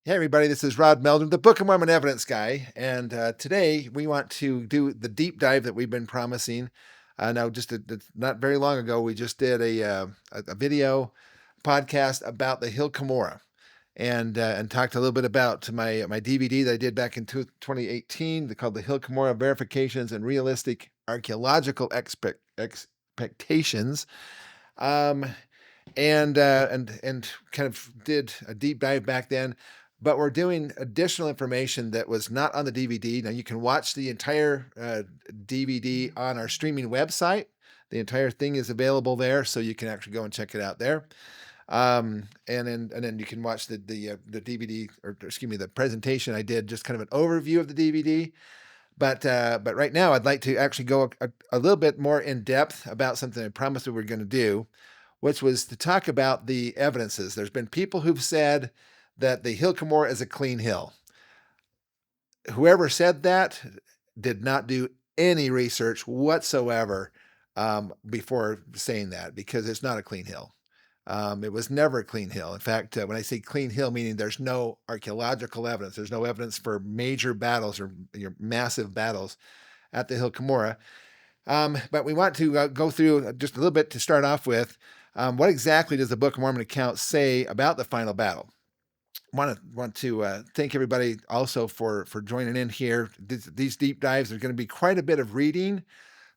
Hey everybody, this is Rod Meldrum, the Book of Mormon evidence guy, and today we want to do the deep dive that we've been promising. Now, not very long ago, we just did a video podcast about the Hill Cumorah, and talked a little bit about my DVD that I did back in 2018, called the Hill Cumorah Verifications and Realistic Archaeological Expectations. And kind of did a deep dive back then. But we're doing additional information that was not on the DVD. Now you can watch the entire DVD on our streaming website. The entire thing is available there, so you can actually go and check it out there. And then you can watch the DVD, or excuse me, the presentation I did, just kind of an overview of the DVD. But right now, I'd like to actually go a little bit more in depth about something I promised we were going to do, which was to talk about the evidences. There's been people who've said that the Hill Cumorah is a clean hill. Whoever said that did not do any research whatsoever before saying that, because it's not a clean hill. It was never a clean hill. In fact, when I say clean hill, meaning there's no archaeological evidence, there's no evidence for major battles or massive battles at the Hill Cumorah. But we want to go through just a little bit to start off with. What exactly does the Book of Mormon account say about the final battle? Want to thank everybody also for joining in here. These deep dives are going to be quite a bit of reading,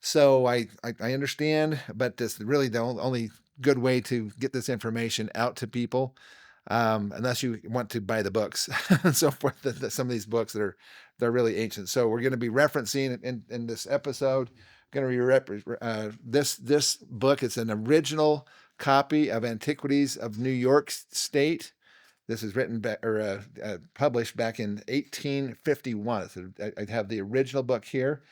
so I understand, but this is really the only good way to get this information out to people, unless you want to buy the books and so forth. Some of these books they're really ancient. So we're going to be referencing in this episode. Going to be this book. It's an original copy of Antiquities of New York State. This is written published back in 1851. So I have the original book here.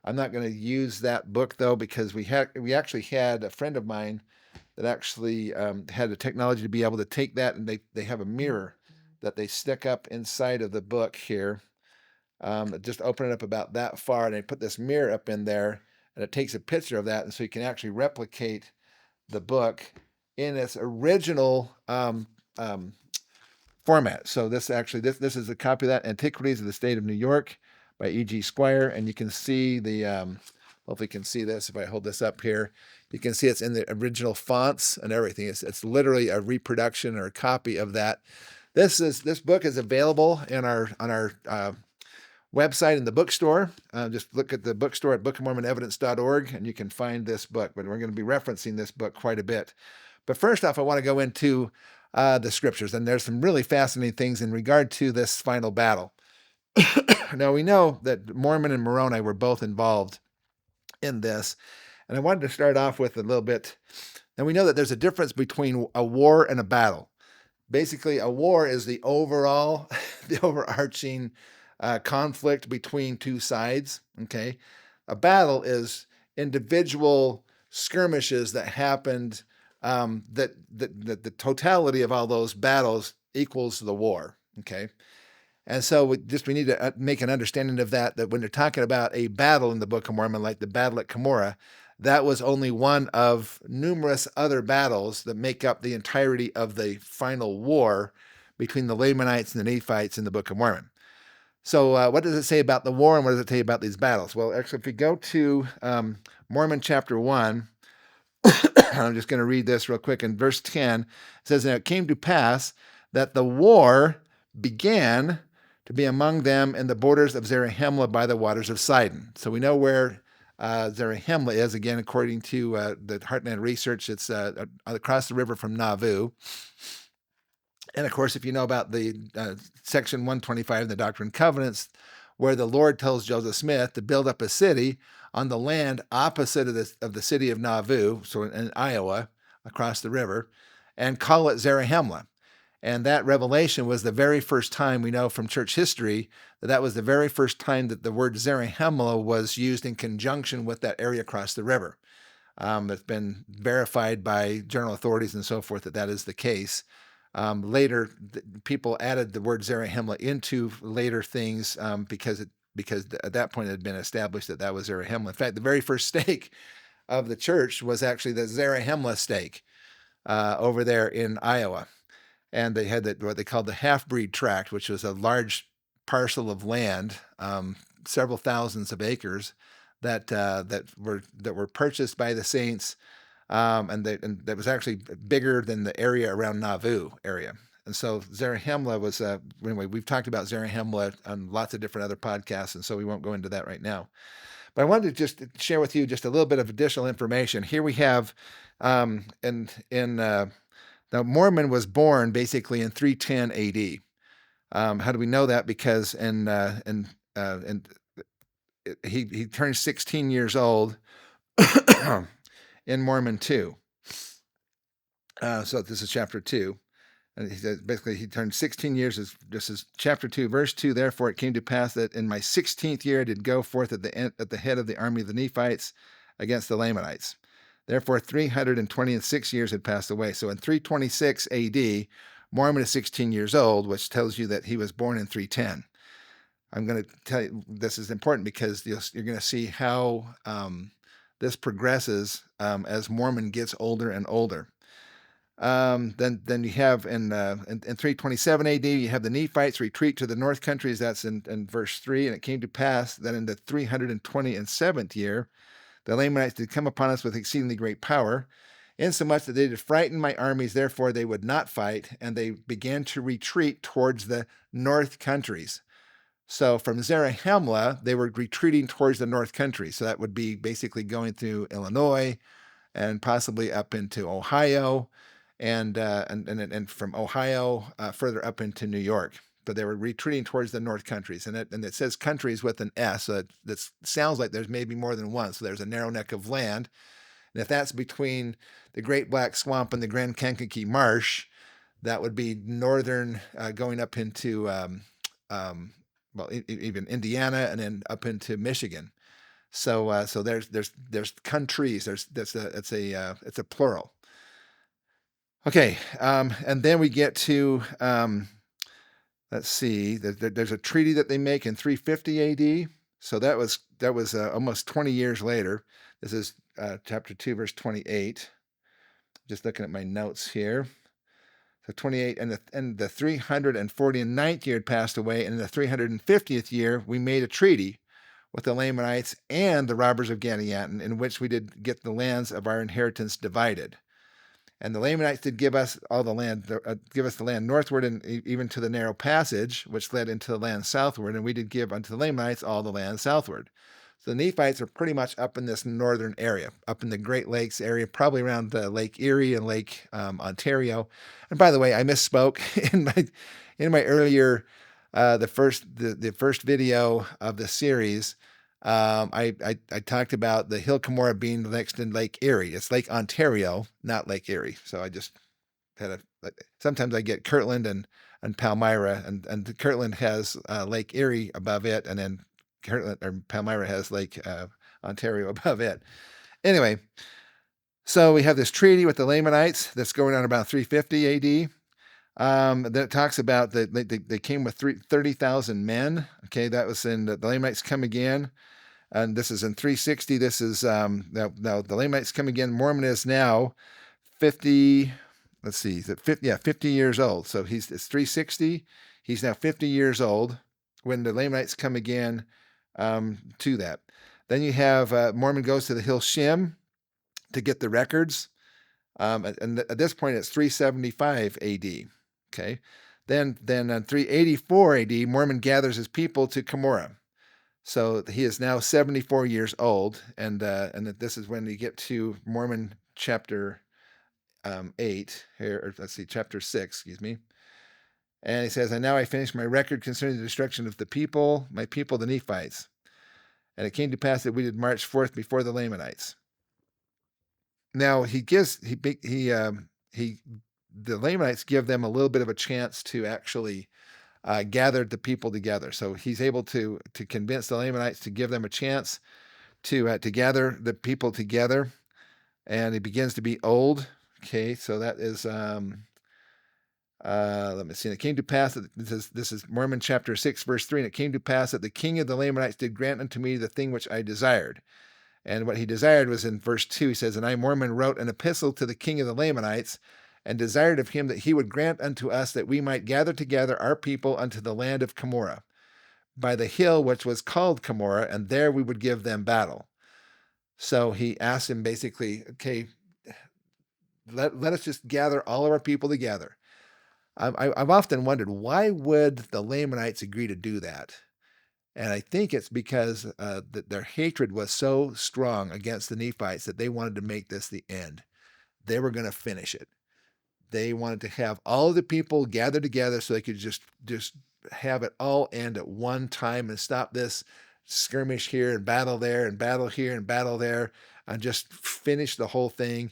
I'm not going to use that book though, because we actually had a friend of mine that actually had the technology to be able to take that, and they have a mirror that they stick up inside of the book here. Just open it up about that far, and they put this mirror up in there, and it takes a picture of that, and so you can actually replicate the book in its original format. So this is a copy of that, Antiquities of the State of New York by E.G. Squire, and you can see the hopefully you can see this if I hold this up here. You can see it's in the original fonts and everything. It's literally a reproduction or a copy of that. This book is available on our website in the bookstore. Just look at the bookstore at bookofmormonevidence.org, and you can find this book. But we're going to be referencing this book quite a bit. But first off, I want to go into the scriptures, and there's some really fascinating things in regard to this final battle. Now, we know that Mormon and Moroni were both involved in this, and I wanted to start off with a little bit. Now, we know that there's a difference between a war and a battle. Basically, a war is the overarching conflict between two sides. Okay, a battle is individual skirmishes that happened. That the totality of all those battles equals the war. Okay, and so we need to make an understanding of that when they're talking about a battle in the Book of Mormon, like the battle at Cumorah, that was only one of numerous other battles that make up the entirety of the final war between the Lamanites and the Nephites in the Book of Mormon. So what does it say about the war, and what does it tell you about these battles? Well, actually, if we go to Mormon chapter 1, I'm just going to read this real quick. In verse 10, it says, "Now it came to pass that the war began to be among them in the borders of Zarahemla by the waters of Sidon." So we know where Zarahemla is, again, according to the Heartland research. It's across the river from Nauvoo. And of course, if you know about the section 125 of the Doctrine and Covenants, where the Lord tells Joseph Smith to build up a city on the land opposite of the city of Nauvoo, so in Iowa, across the river, and call it Zarahemla. And that revelation was the very first time, we know from church history, that was the very first time that the word Zarahemla was used in conjunction with that area across the river. It's been verified by journal authorities and so forth that is the case. Later, people added the word Zarahemla into later things because at that point it had been established that was Zarahemla. In fact, the very first stake of the church was actually the Zarahemla stake over there in Iowa. and they had what they called the half-breed tract, which was a large parcel of land, several thousands of acres, that were purchased by the saints, and that was actually bigger than the area around Nauvoo area. And so Zarahemla was, anyway, we've talked about Zarahemla on lots of different other podcasts, and so we won't go into that right now. But I wanted to just share with you just a little bit of additional information. Here we have, now Mormon was born basically in 310 AD. How do we know that? Because he turned 16 years old in Mormon 2. So this is chapter 2. And he says, basically, he turned 16 years. This is chapter 2, verse 2. Therefore, it came to pass that in my 16th year I did go forth at the head of the army of the Nephites against the Lamanites. Therefore, 326 years had passed away. So in 326 AD, Mormon is 16 years old, which tells you that he was born in 310. I'm going to tell you this is important because you're going to see how this progresses as Mormon gets older and older. Then you have in 327 AD, you have the Nephites retreat to the north countries. That's in verse 3. And it came to pass that in the 327th year, the Lamanites did come upon us with exceedingly great power, insomuch that they did frighten my armies, therefore they would not fight, and they began to retreat towards the north countries. So from Zarahemla, they were retreating towards the north country. So that would be basically going through Illinois and possibly up into Ohio, and from Ohio further up into New York. But they were retreating towards the north countries, and it says countries with an S, so that sounds like there's maybe more than one. So there's a narrow neck of land, and if that's between the Great Black Swamp and the Grand Kankakee Marsh, that would be northern, going up into even Indiana, and then up into Michigan. So there's countries. It's a plural. Okay, and then we get to let's see. There's a treaty that they make in 350 AD. So that was almost 20 years later. This is chapter 2, verse 28. Just looking at my notes here. So 28, and the 349th year had passed away, and in the 350th year we made a treaty with the Lamanites and the robbers of Gadianton, in which we did get the lands of our inheritance divided. And the Lamanites did give us all the land, northward, and even to the narrow passage, which led into the land southward, and we did give unto the Lamanites all the land southward. So the Nephites are pretty much up in this northern area, up in the Great Lakes area, probably around Lake Erie and Lake Ontario. And by the way, I misspoke in my earlier the first video of the series. I talked about the Hill Cumorah being next in Lake Erie. It's Lake Ontario, not Lake Erie. So I just had sometimes I get Kirtland and Palmyra, and Kirtland has Lake Erie above it, and then Kirtland or Palmyra has Lake Ontario above it. Anyway, so we have this treaty with the Lamanites that's going on about 350 AD. That talks about that they came with 30,000 men. Okay, that was in the Lamanites come again, and this is in 360. This is now the Lamanites come again. Mormon is now 50. Let's see, is it 50? Yeah, 50 years old. So it's 360. He's now 50 years old when the Lamanites come again to that. Then you have Mormon goes to the Hill Shim to get the records, and at this point it's 375 AD. Okay, then in 384 AD, Mormon gathers his people to Cumorah. So he is now 74 years old, and this is when we get to Mormon chapter 8 here, or let's see, chapter 6, excuse me. And he says, "And now I finish my record concerning the destruction of the people, my people, the Nephites. And it came to pass that we did march forth before the Lamanites." Now the Lamanites give them a little bit of a chance to actually gather the people together. So he's able to convince the Lamanites to give them a chance to gather the people together, and he begins to be old. Okay, so that is let me see. And it came to pass that this is Mormon chapter 6, verse 3. And it came to pass that the king of the Lamanites did grant unto me the thing which I desired. And what he desired was in verse 2. He says, "And I, Mormon, wrote an epistle to the king of the Lamanites, and desired of him that he would grant unto us that we might gather together our people unto the land of Cumorah, by the hill which was called Cumorah, and there we would give them battle. So he asked him basically, okay, let us just gather all of our people together. I've often wondered, why would the Lamanites agree to do that? And I think it's because their hatred was so strong against the Nephites that they wanted to make this the end. They were going to finish it. They wanted to have all of the people gathered together so they could just have it all end at one time and stop this skirmish here and battle there and battle here and battle there and just finish the whole thing.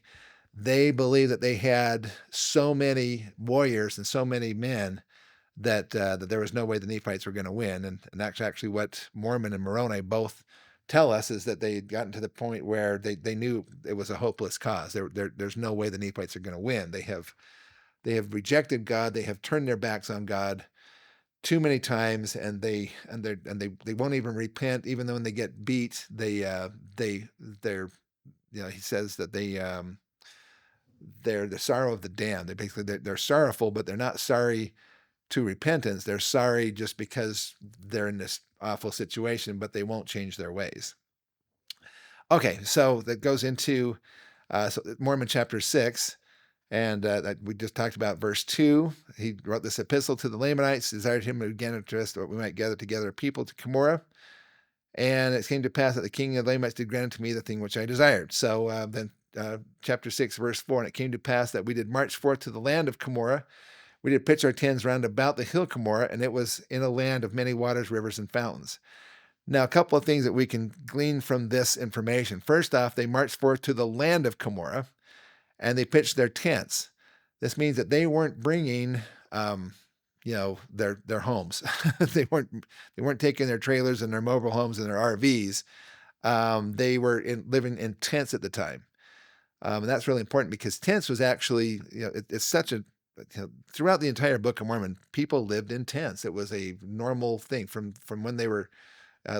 They believed that they had so many warriors and so many men that there was no way the Nephites were going to win. And that's actually what Mormon and Moroni both tell us, is that they had gotten to the point where they knew it was a hopeless cause. There's no way the Nephites are going to win. They have rejected God. They have turned their backs on God too many times, and they won't even repent. Even though when they get beat, they're he says that they're the sorrow of the damned. They're sorrowful, but they're not sorry to repentance. They're sorry just because they're in this awful situation, but they won't change their ways. Okay, so that goes into Mormon chapter 6, and we just talked about verse 2. He wrote this epistle to the Lamanites, desired him again to us that we might gather together a people to Cumorah. And it came to pass that the king of the Lamanites did grant unto me the thing which I desired. So then chapter 6, verse 4, and it came to pass that we did march forth to the land of Cumorah. We did pitch our tents round about the hill Cumorah, and it was in a land of many waters, rivers, and fountains. Now, a couple of things that we can glean from this information. First off, they marched forth to the land of Cumorah, and they pitched their tents. This means that they weren't bringing, their homes. They weren't taking their trailers and their mobile homes and their RVs. They were living in tents at the time. And that's really important, because tents was actually, it's such a, throughout the entire Book of Mormon, people lived in tents. It was a normal thing from when they were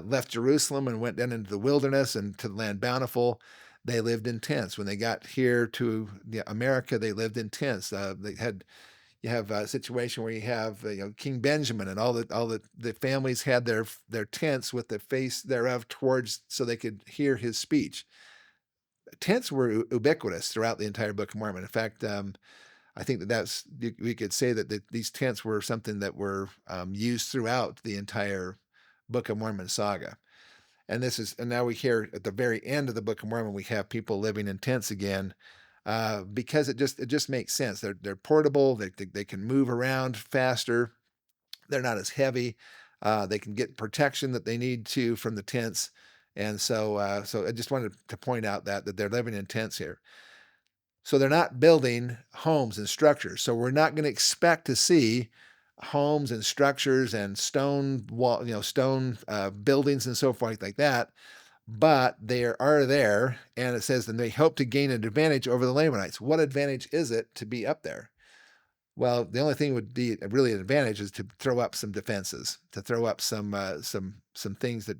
left Jerusalem and went down into the wilderness and to the land bountiful. They lived in tents. When they got here to America, they lived in tents. You have a situation where you have King Benjamin, and all the families had their tents with the face thereof towards, so they could hear his speech. Tents were ubiquitous throughout the entire Book of Mormon. In fact, I think we could say that these tents were something that were used throughout the entire Book of Mormon saga. And now we hear at the very end of the Book of Mormon, we have people living in tents again, because it just makes sense. They're portable. They can move around faster. They're not as heavy. They can get protection that they need to from the tents. And so I just wanted to point out that they're living in tents here. So they're not building homes and structures. So we're not going to expect to see homes and structures and stone buildings and so forth like that. But they are there, and it says, and they hope to gain an advantage over the Lamanites. What advantage is it to be up there? Well, the only thing would be really an advantage is to throw up some defenses, to throw up some things that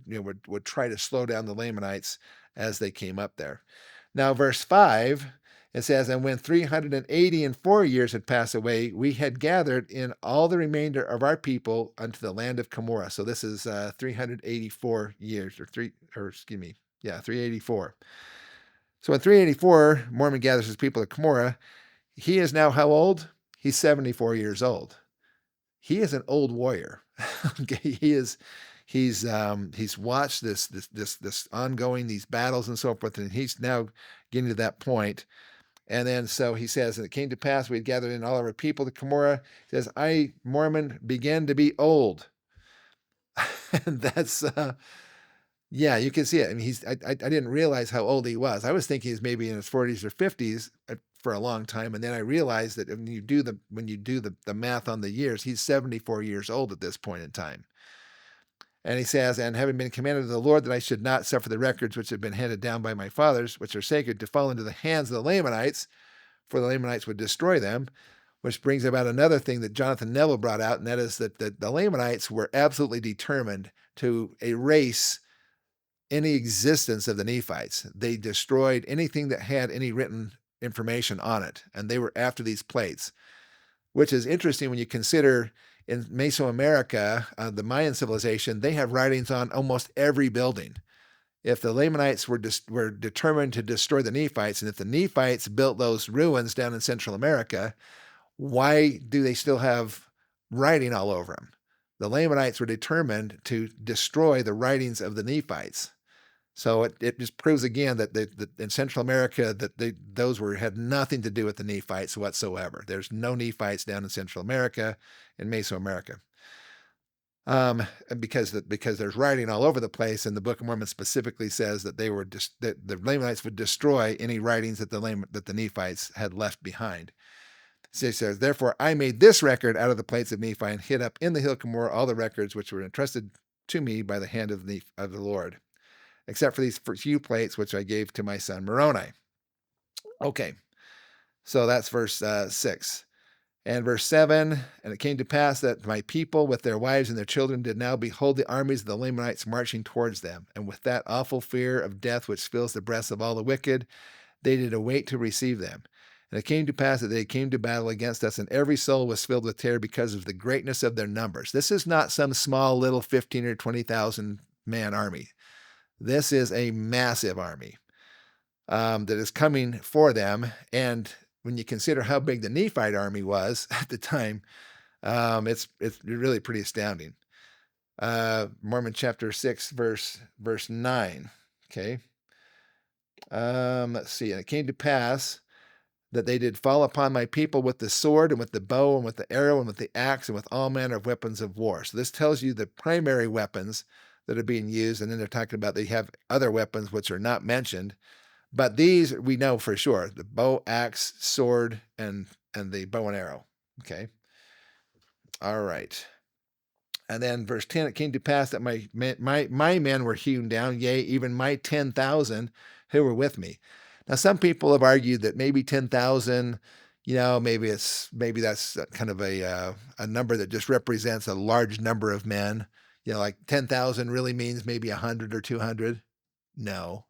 would try to slow down the Lamanites as they came up there. Now, verse 5, it says, and when 384 years had passed away, we had gathered in all the remainder of our people unto the land of Cumorah. So this is 384 years, 384. So in 384, Mormon gathers his people at Cumorah. He is now how old? He's 74 years old. He is an old warrior. Okay, he's watched this ongoing, these battles and so forth, and he's now getting to that point. And then so he says, and it came to pass, we had gathered in all of our people to Cumorah. He says, I, Mormon, began to be old. And that's, you can see it. I mean, I didn't realize how old he was. I was thinking he's maybe in his 40s or 50s for a long time. And then I realized that when you do the math on the years, he's 74 years old at this point in time. And he says, and having been commanded of the Lord that I should not suffer the records which have been handed down by my fathers, which are sacred, to fall into the hands of the Lamanites, for the Lamanites would destroy them, which brings about another thing that Jonathan Neville brought out, and that is that the Lamanites were absolutely determined to erase any existence of the Nephites. They destroyed anything that had any written information on it, and they were after these plates, which is interesting when you consider in Mesoamerica, the Mayan civilization, they have writings on almost every building. If the Lamanites were determined to destroy the Nephites, and if the Nephites built those ruins down in Central America, why do they still have writing all over them? The Lamanites were determined to destroy the writings of the Nephites. So it just proves again that in Central America that those had nothing to do with the Nephites whatsoever. There's no Nephites down in Central America and Mesoamerica. Because there's writing all over the place, and the Book of Mormon specifically says that that the Lamanites would destroy any writings that the Nephites had left behind. So it says, therefore, I made this record out of the plates of Nephi and hid up in the Hill Cumorah all the records which were entrusted to me by the hand of the Lord, except for these few plates which I gave to my son Moroni. Okay, so that's verse 6. And verse 7, and it came to pass that my people with their wives and their children did now behold the armies of the Lamanites marching towards them. And with that awful fear of death which fills the breasts of all the wicked, they did await to receive them. And it came to pass that they came to battle against us, and every soul was filled with terror because of the greatness of their numbers. This is not some small little 15 or 20,000 man army. This is a massive army that is coming for them. And when you consider how big the Nephite army was at the time, it's really pretty astounding. Mormon chapter 6, verse 9. Okay. Let's see. And it came to pass that they did fall upon my people with the sword and with the bow and with the arrow and with the axe and with all manner of weapons of war. So this tells you the primary weapons that are being used. And then they're talking about they have other weapons which are not mentioned. But these we know for sure: the bow, axe, sword, and the bow and arrow. Okay. All right. And then verse 10, it came to pass that my men were hewn down, yea, even my 10,000 who were with me. Now, some people have argued that maybe 10,000, maybe that's kind of a number that just represents a large number of men. Like 10,000 really means maybe 100 or 200. No.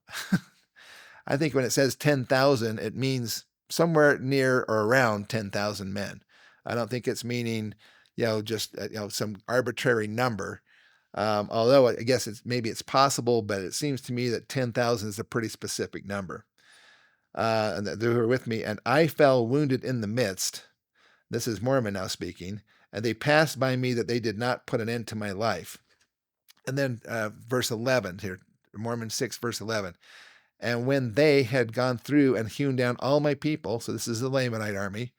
I think when it says 10,000, it means somewhere near or around 10,000 men. I don't think it's meaning, just some arbitrary number. Although I guess maybe it's possible, but it seems to me that 10,000 is a pretty specific number. And that they were with me, and I fell wounded in the midst. This is Mormon now speaking. And they passed by me that they did not put an end to my life. And then verse 11 here, Mormon 6, verse 11. And when they had gone through and hewn down all my people, so this is the Lamanite army,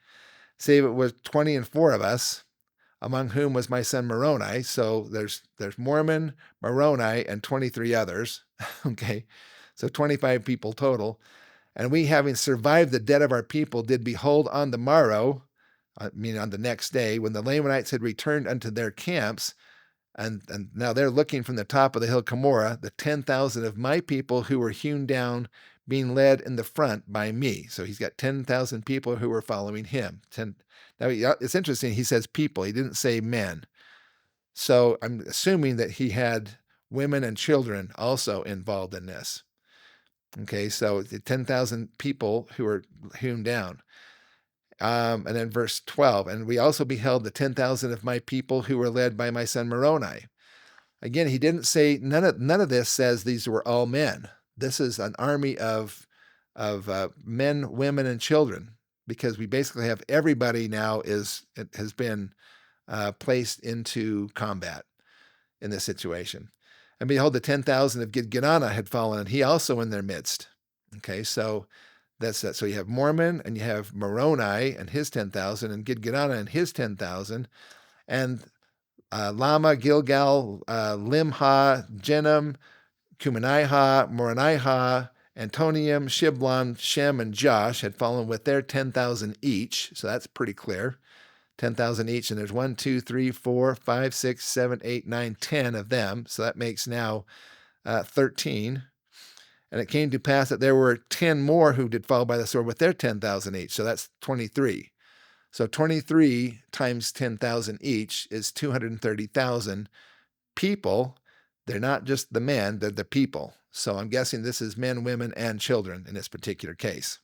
save it was 24 of us, among whom was my son Moroni. So there's Mormon, Moroni, and 23 others. Okay, so 25 people total. And we, having survived the death of our people, did behold on the morrow, meaning on the next day, when the Lamanites had returned unto their camps, and now they're looking from the top of the Hill Cumorah, the 10,000 of my people who were hewn down, being led in the front by me. So he's got 10,000 people who were following him. Now, it's interesting, he says people, he didn't say men. So I'm assuming that he had women and children also involved in this. Okay, so the 10,000 people who were hewn down. And then verse 12, and we also beheld the 10,000 of my people who were led by my son Moroni. Again, he didn't say, none of this says these were all men. This is an army of men, women, and children, because we basically have everybody now has been placed into combat in this situation. And behold, the 10,000 of Gidgiddonah had fallen, and he also in their midst. Okay, so that's that. So you have Mormon, and you have Moroni and his 10,000, and Gidgiddonah and his 10,000, and Lama, Gilgal, Limha, Jenim, Cumanaiha, Moronaiha, Antonium, Shiblon, Shem, and Josh had fallen with their 10,000 each. So that's pretty clear. 10,000 each, and there's 1, 2, 3, 4, 5, 6, 7, 8, 9, 10 of them. So that makes now 13. And it came to pass that there were 10 more who did fall by the sword with their 10,000 each. So that's 23. So 23 times 10,000 each is 230,000 people. They're not just the men, they're the people. So I'm guessing this is men, women, and children in this particular case.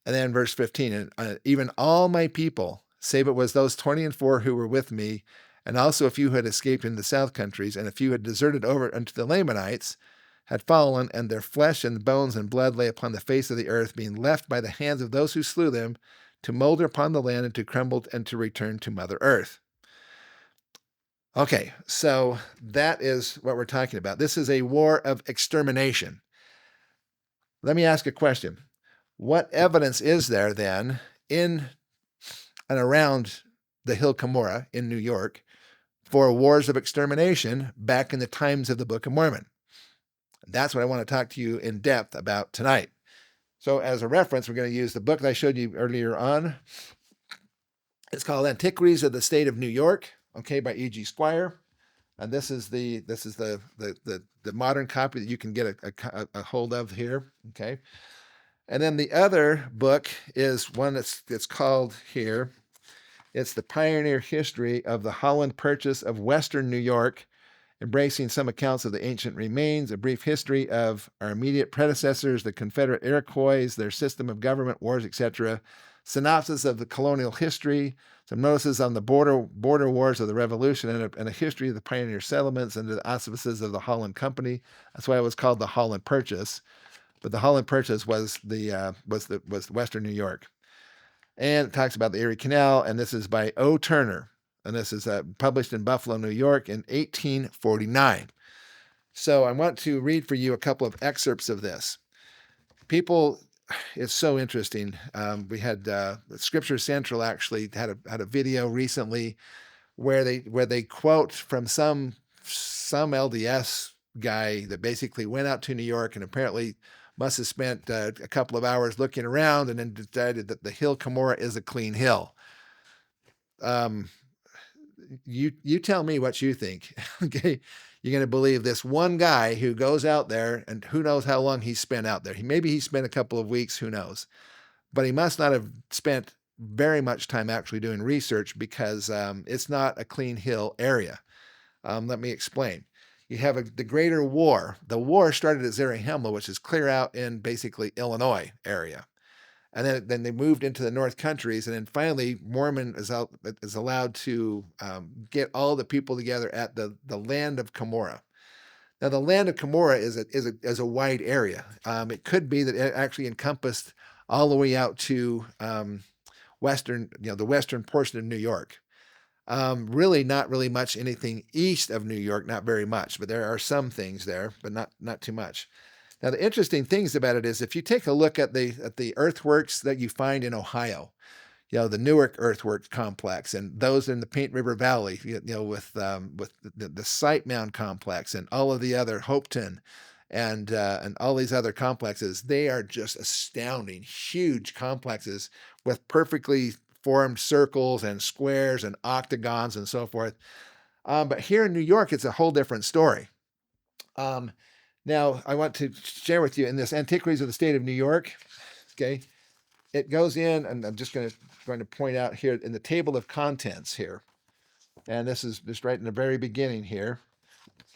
And then verse 15, and even all my people, save it was those 20 and 4 who were with me, and also a few who had escaped into the south countries, and a few had deserted over unto the Lamanites, had fallen, and their flesh and bones and blood lay upon the face of the earth, being left by the hands of those who slew them, to molder upon the land and to crumble and to return to Mother Earth. Okay, so that is what we're talking about. This is a war of extermination. Let me ask a question. What evidence is there then in and around the Hill Cumorah in New York for wars of extermination back in the times of the Book of Mormon? That's what I want to talk to you in depth about tonight. So as a reference, we're going to use the book that I showed you earlier on. It's called Antiquities of the State of New York, okay, by E.G. Squire. And this is the modern copy that you can get a hold of here, okay? And then the other book is one that's called here. It's The Pioneer History of the Holland Purchase of Western New York, embracing some accounts of the ancient remains, a brief history of our immediate predecessors, the Confederate Iroquois, their system of government, wars, etc., synopsis of the colonial history, some notices on the border wars of the Revolution, and a history of the pioneer settlements under the auspices of the Holland Company. That's why it was called the Holland Purchase. But the Holland Purchase was Western New York. And it talks about the Erie Canal, and this is by O. Turner. And this is published in Buffalo, New York in 1849. So I want to read for you a couple of excerpts of this. People, it's so interesting. We had Scripture Central actually had a video recently where they quote from some LDS guy that basically went out to New York and apparently must have spent a couple of hours looking around and then decided that the Hill Cumorah is a clean hill. You tell me what you think. Okay, you're going to believe this one guy who goes out there, and who knows how long he spent out there. Maybe he spent a couple of weeks, who knows, but he must not have spent very much time actually doing research, because it's not a clean hill area. Let me explain. You have the Greater War. The war started at Zarahemla, which is clear out in basically Illinois area. And then they moved into the North Countries, and then finally Mormon is allowed to get all the people together at the land of Cumorah. Now, the land of Cumorah is a wide area. It could be that it actually encompassed all the way out to the western portion of New York. Really, not really much anything east of New York, not very much, but there are some things there, but not too much. Now, the interesting things about it is if you take a look at the earthworks that you find in Ohio, the Newark earthwork complex, and those in the Paint River Valley, with the Sight Mound complex and all of the other Hopewell and all these other complexes, they are just astounding, huge complexes with perfectly formed circles and squares and octagons and so forth. But here in New York, it's a whole different story. Now, I want to share with you in this Antiquities of the State of New York, okay, it goes in, and I'm just going to point out here in the table of contents here, and this is just right in the very beginning here.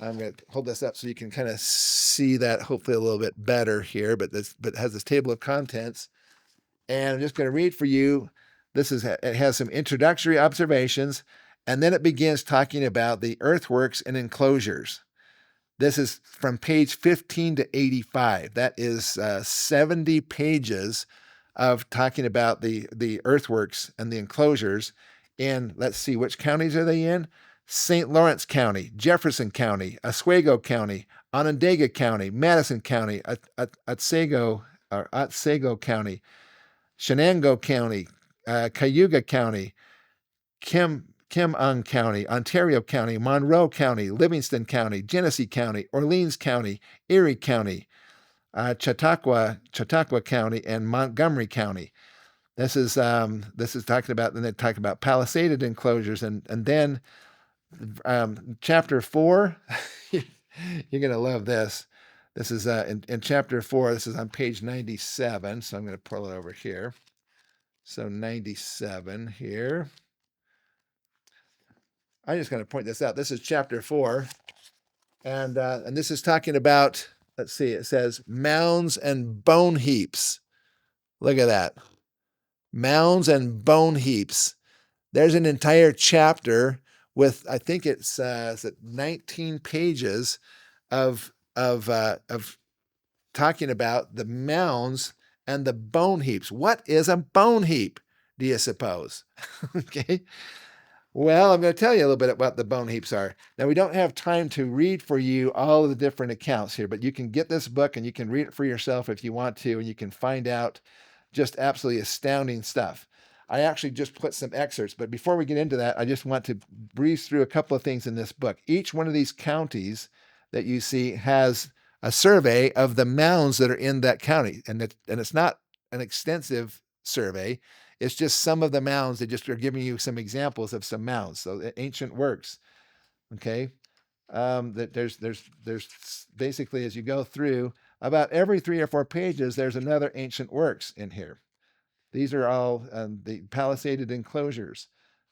I'm going to hold this up so you can kind of see that hopefully a little bit better here, but it has this table of contents, and I'm just going to read for you. It has some introductory observations, and then it begins talking about the earthworks and enclosures. This is from page 15 to 85. That is 70 pages of talking about the earthworks and the enclosures in, let's see, which counties are they in? St. Lawrence County, Jefferson County, Oswego County, Onondaga County, Madison County, Otsego County, Shenango County, Cayuga County, Kimong County, Ontario County, Monroe County, Livingston County, Genesee County, Orleans County, Erie County, Chautauqua County, and Montgomery County. This is talking about, then they talk about palisaded enclosures, and then chapter 4. You're gonna love this. This is in chapter 4. This is on page 97. So I'm going to pull it over here. So 97 here. I'm just going to point this out. This is chapter 4, and this is talking about, let's see, it says mounds and bone heaps. Look at that. mounds and bone heaps. There's an entire chapter with, I think it's 19 pages of talking about the mounds and the bone heaps. What is a bone heap, do you suppose? Okay. Well, I'm going to tell you a little bit about what the bone heaps are. Now, we don't have time to read for you all of the different accounts here, but you can get this book and you can read it for yourself if you want to, and you can find out just absolutely astounding stuff. I actually just put some excerpts, but before we get into that, I just want to breeze through a couple of things in this book. Each one of these counties that you see has a survey of the mounds that are in that county, and it's not an extensive survey. It's just some of the mounds. They just are giving you some examples of some mounds. So ancient works, okay. That there's basically, as you go through, about every 3 or 4 pages, there's another ancient works in here. These are all the palisaded enclosures.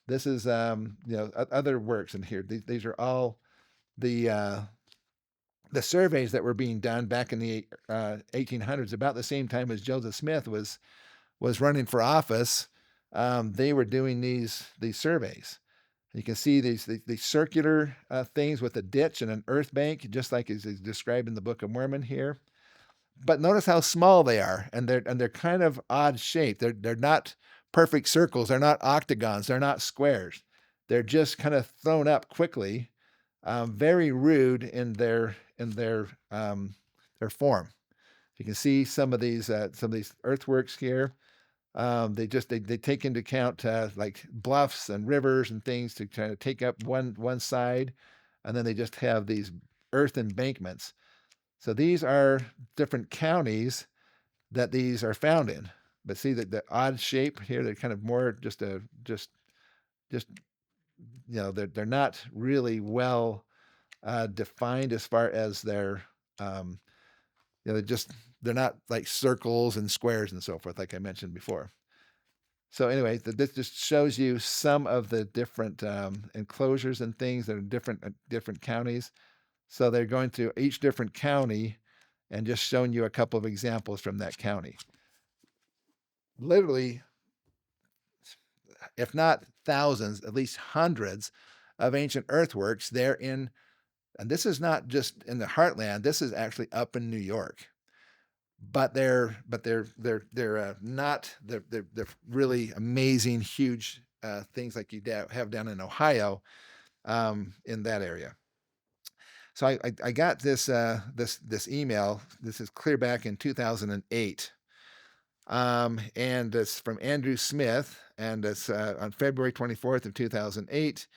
This is other works in here. These are all the surveys that were being done back in the 1800s, about the same time as Joseph Smith was running for office. They were doing these surveys. You can see these circular things with a ditch and an earth bank, just like is described in the Book of Mormon here. But notice how small they are, and they're kind of odd shaped. They're not perfect circles. They're not octagons. They're not squares. They're just kind of thrown up quickly, very rude in their form. You can see some of these earthworks here. They take into account like bluffs and rivers and things to kind of take up one side, and then they just have these earth embankments. So these are different counties that these are found in. But see the odd shape here, they're kind of more just they're not really well defined as far as their they're not like circles and squares and so forth, like I mentioned before. So anyway, this just shows you some of the different enclosures and things that are different counties. So they're going to each different county and just showing you a couple of examples from that county. Literally, if not thousands, at least hundreds of ancient earthworks there in, and this is not just in the heartland, this is actually up in New York. But they're not really amazing, huge things like you have down in Ohio in that area. So I got this email. This is clear back in 2008, and it's from Andrew Smith, and it's on February 24th of 2008.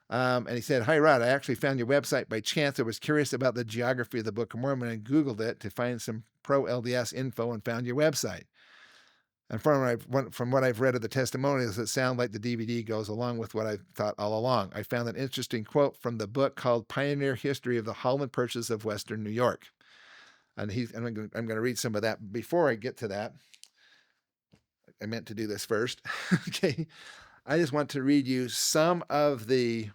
And he said, "Hi, Rod, I actually found your website by chance. I was curious about the geography of the Book of Mormon and Googled it to find some pro-LDS info and found your website. And from what I've read of the testimonials, it sounds like the DVD goes along with what I thought all along. I found an interesting quote from the book called Pioneer History of the Holland Purchase of Western New York." And I'm going to read some of that. Before I get to that, I meant to do this first. Okay. I just want to read you some of the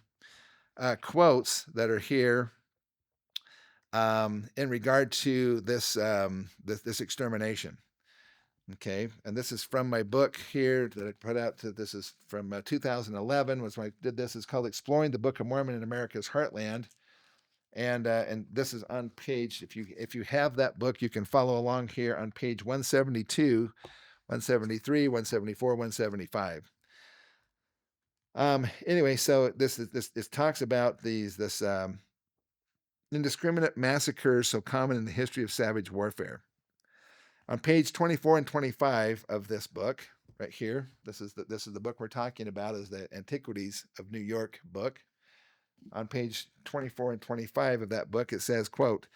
quotes that are here in regard to this extermination. Okay, and this is from my book here that I put out. This is from 2011. Was when I did this. It's called "Exploring the Book of Mormon in America's Heartland," and this is on page. If you have that book, you can follow along here on page 172, 173, 174, 175. Anyway, so this talks about this indiscriminate massacres so common in the history of savage warfare. On page 24 and 25 of this book, right here, this is the book we're talking about, is the Antiquities of New York book. On page 24 and 25 of that book, it says, quote,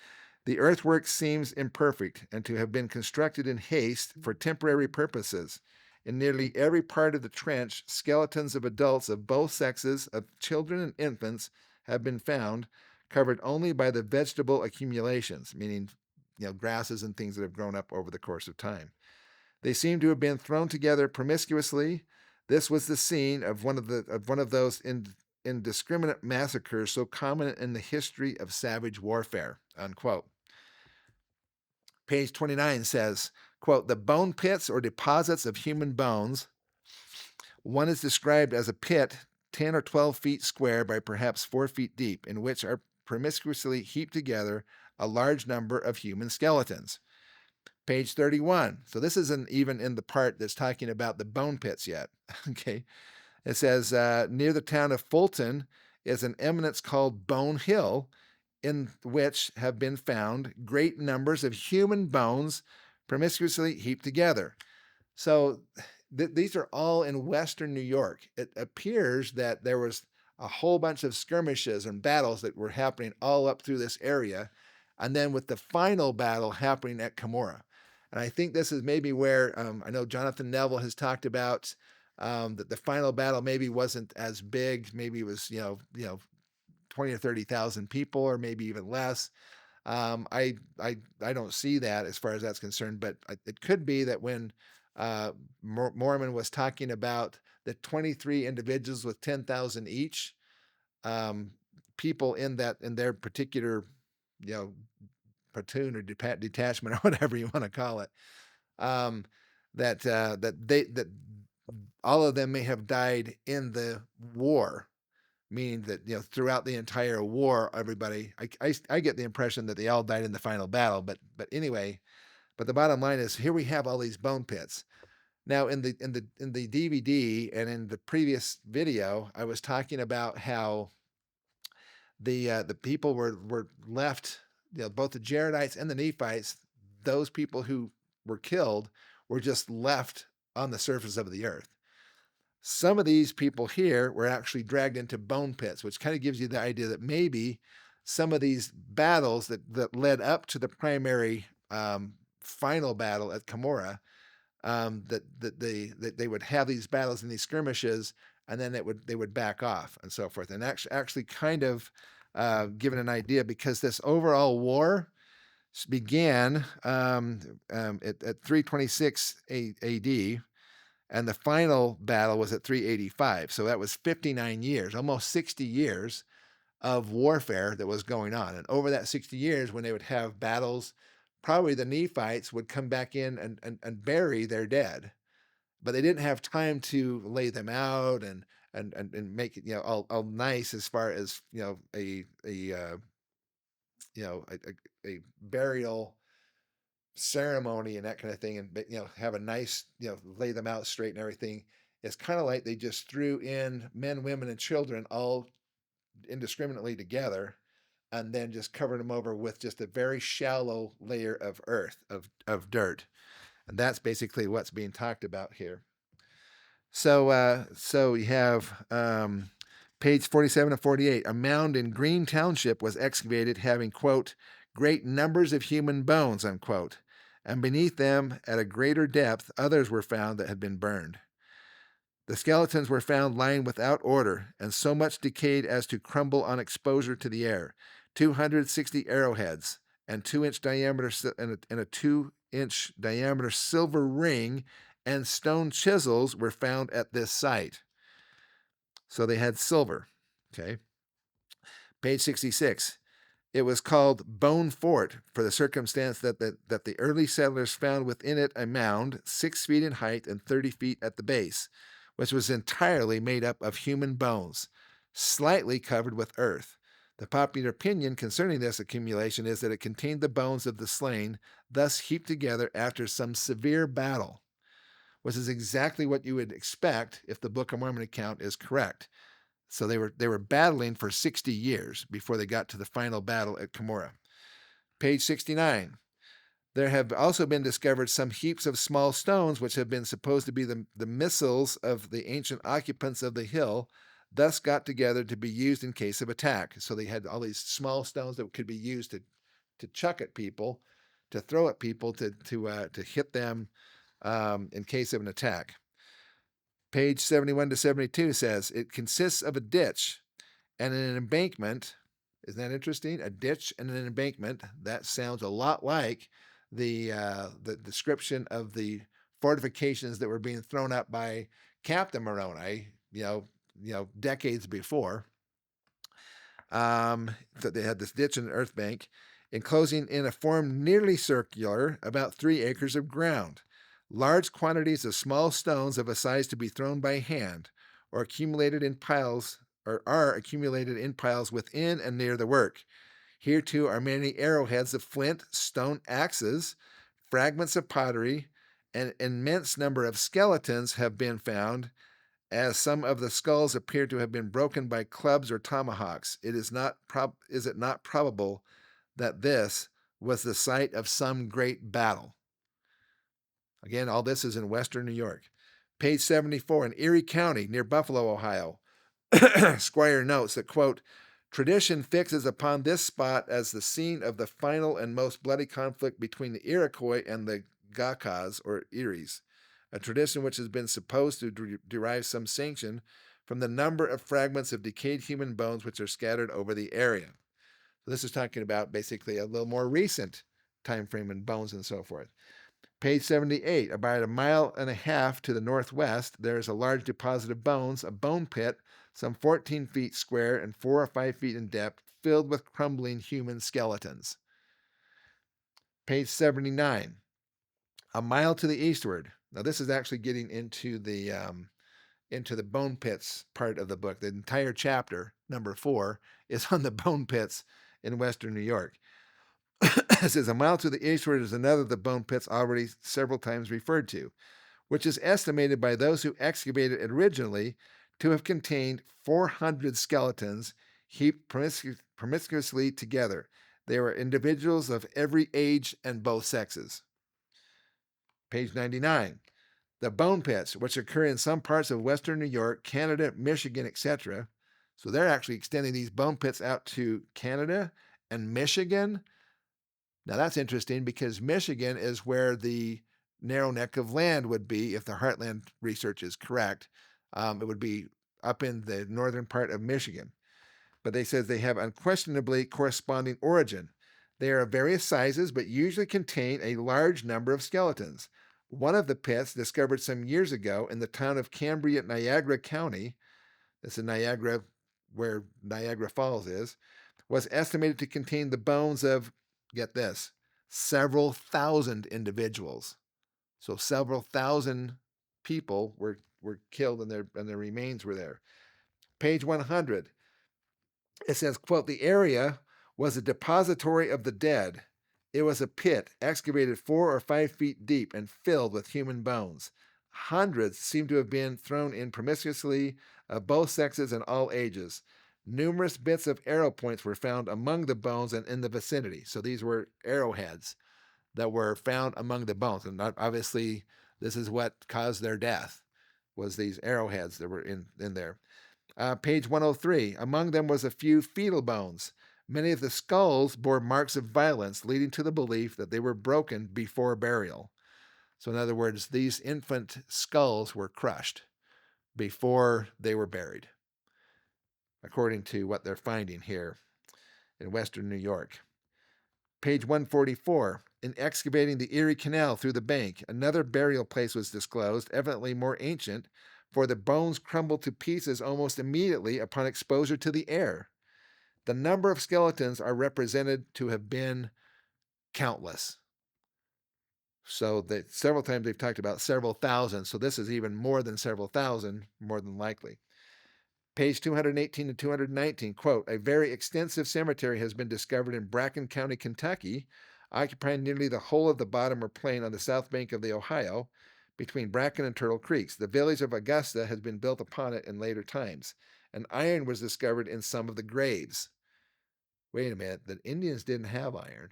"The earthwork seems imperfect and to have been constructed in haste for temporary purposes. In nearly every part of the trench, skeletons of adults of both sexes, of children and infants, have been found, covered only by the vegetable accumulations," meaning grasses and things that have grown up over the course of time. "They seem to have been thrown together promiscuously. This was the scene of one of those indiscriminate massacres so common in the history of savage warfare," unquote. Page 29 says, quote, "The bone pits or deposits of human bones," One is described as a pit 10 or 12 feet square by perhaps 4 feet deep, in which are promiscuously heaped together a large number of human skeletons. Page 31. So this isn't even in the part that's talking about the bone pits yet. Okay. It says, near the town of Fulton is an eminence called Bone Hill, in which have been found great numbers of human bones promiscuously heaped together. So these are all in Western New York. It appears that there was a whole bunch of skirmishes and battles that were happening all up through this area, and then with the final battle happening at Cumorah. And I think this is maybe where I know Jonathan Neville has talked about that the final battle maybe wasn't as big. Maybe it was 20 or 30,000 people, or maybe even less. I don't see that as far as that's concerned, but it could be that when Mormon was talking about the 23 individuals with 10,000 each, people in their particular, platoon or detachment or whatever you want to call it, that all of them may have died in the war, meaning that throughout the entire war, everybody. I get the impression that they all died in the final battle, but anyway. But the bottom line is, here we have all these bone pits. Now, in the DVD and in the previous video, I was talking about how the people were left, both the Jaredites and the Nephites, those people who were killed were just left on the surface of the earth. Some of these people here were actually dragged into bone pits, which kind of gives you the idea that maybe some of these battles that led up to the primary final battle at Cumorah, that they would have these battles and these skirmishes, and then they would back off and so forth. And actually kind of given an idea, because this overall war began at 326 AD, and the final battle was at 385. So that was 59 years, almost 60 years of warfare that was going on. And over that 60 years, when they would have battles, probably the Nephites would come back in and bury their dead, but they didn't have time to lay them out and make it all nice, as far as a burial ceremony and that kind of thing, and have a nice, lay them out straight and everything. It's kind of like they just threw in men, women, and children all indiscriminately together, and then just covered them over with just a very shallow layer of earth, of dirt. And that's basically what's being talked about here. So you have page 47 and 48. A mound in Green Township was excavated, having, quote, great numbers of human bones, unquote. And beneath them, at a greater depth, others were found that had been burned. The skeletons were found lying without order, and so much decayed as to crumble on exposure to the air. 260 arrowheads and 2-inch diameter and a 2-inch diameter silver ring and stone chisels were found at this site. So they had silver. Okay. Page 66. It was called Bone Fort for the circumstance that the early settlers found within it a mound 6 feet in height and 30 feet at the base, which was entirely made up of human bones, slightly covered with earth. The popular opinion concerning this accumulation is that it contained the bones of the slain, thus heaped together after some severe battle, which is exactly what you would expect if the Book of Mormon account is correct. So they were battling for 60 years before they got to the final battle at Cumorah. Page 69. There have also been discovered some heaps of small stones which have been supposed to be the missiles of the ancient occupants of the hill, thus got together to be used in case of attack. So they had all these small stones that could be used to chuck at people, to throw at people, to hit them in case of an attack. Page 71 to 72 says it consists of a ditch and an embankment. Isn't that interesting? A ditch and an embankment. That sounds a lot like the description of the fortifications that were being thrown up by Captain Moroni, decades before. That they had this ditch and an earth bank, enclosing in a form nearly circular about 3 acres of ground. Large quantities of small stones of a size to be thrown by hand or accumulated in piles or are accumulated in piles within and near the work. Here too are many arrowheads of flint, stone axes, fragments of pottery, and an immense number of skeletons have been found, as some of the skulls appear to have been broken by clubs or tomahawks. Is it not probable that this was the site of some great battle? Again, all this is in western New York. Page 74, in Erie County near Buffalo, Ohio, Squire notes that, quote, tradition fixes upon this spot as the scene of the final and most bloody conflict between the Iroquois and the Gakas, or Eries, a tradition which has been supposed to derive some sanction from the number of fragments of decayed human bones which are scattered over the area. So this is talking about basically a little more recent time frame in bones and so forth. Page 78, about a mile and a half to the northwest, there is a large deposit of bones, a bone pit, some 14 feet square and 4 or 5 feet in depth, filled with crumbling human skeletons. Page 79, a mile to the eastward. Now this is actually getting into the bone pits part of the book. The entire chapter, number 4, is on the bone pits in western New York. It says a mile to the eastward is another of the bone pits already several times referred to, which is estimated by those who excavated it originally to have contained 400 skeletons heaped promiscuously together. They were individuals of every age and both sexes. Page 99. The bone pits, which occur in some parts of western New York, Canada, Michigan, etc. So they're actually extending these bone pits out to Canada and Michigan. Now that's interesting because Michigan is where the narrow neck of land would be if the Heartland research is correct. It would be up in the northern part of Michigan. But they said they have unquestionably corresponding origin. They are of various sizes, but usually contain a large number of skeletons. One of the pits, discovered some years ago in the town of Cambria, Niagara County, that's in Niagara, where Niagara Falls is, was estimated to contain the bones of, get this, several thousand individuals. So several thousand people were killed and their remains were there. Page 100. It says, quote, the area was a depository of the dead. It was a pit excavated 4 or 5 feet deep and filled with human bones. Hundreds seem to have been thrown in promiscuously of both sexes and all ages. Numerous bits of arrow points were found among the bones and in the vicinity. So these were arrowheads that were found among the bones. And obviously, this is what caused their death, was these arrowheads that were in there. Page 103. Among them was a few fetal bones. Many of the skulls bore marks of violence, leading to the belief that they were broken before burial. So in other words, these infant skulls were crushed before they were buried, according to what they're finding here in western New York. Page 144. In excavating the Erie Canal through the bank, another burial place was disclosed, evidently more ancient, for the bones crumbled to pieces almost immediately upon exposure to the air. The number of skeletons are represented to have been countless. So that several times they've talked about several thousand. So this is even more than several thousand, more than likely. Page 218 and 219, quote, a very extensive cemetery has been discovered in Bracken County, Kentucky, occupying nearly the whole of the bottom or plain on the south bank of the Ohio, between Bracken and Turtle Creeks. The village of Augusta has been built upon it in later times. And iron was discovered in some of the graves. Wait a minute, the Indians didn't have iron.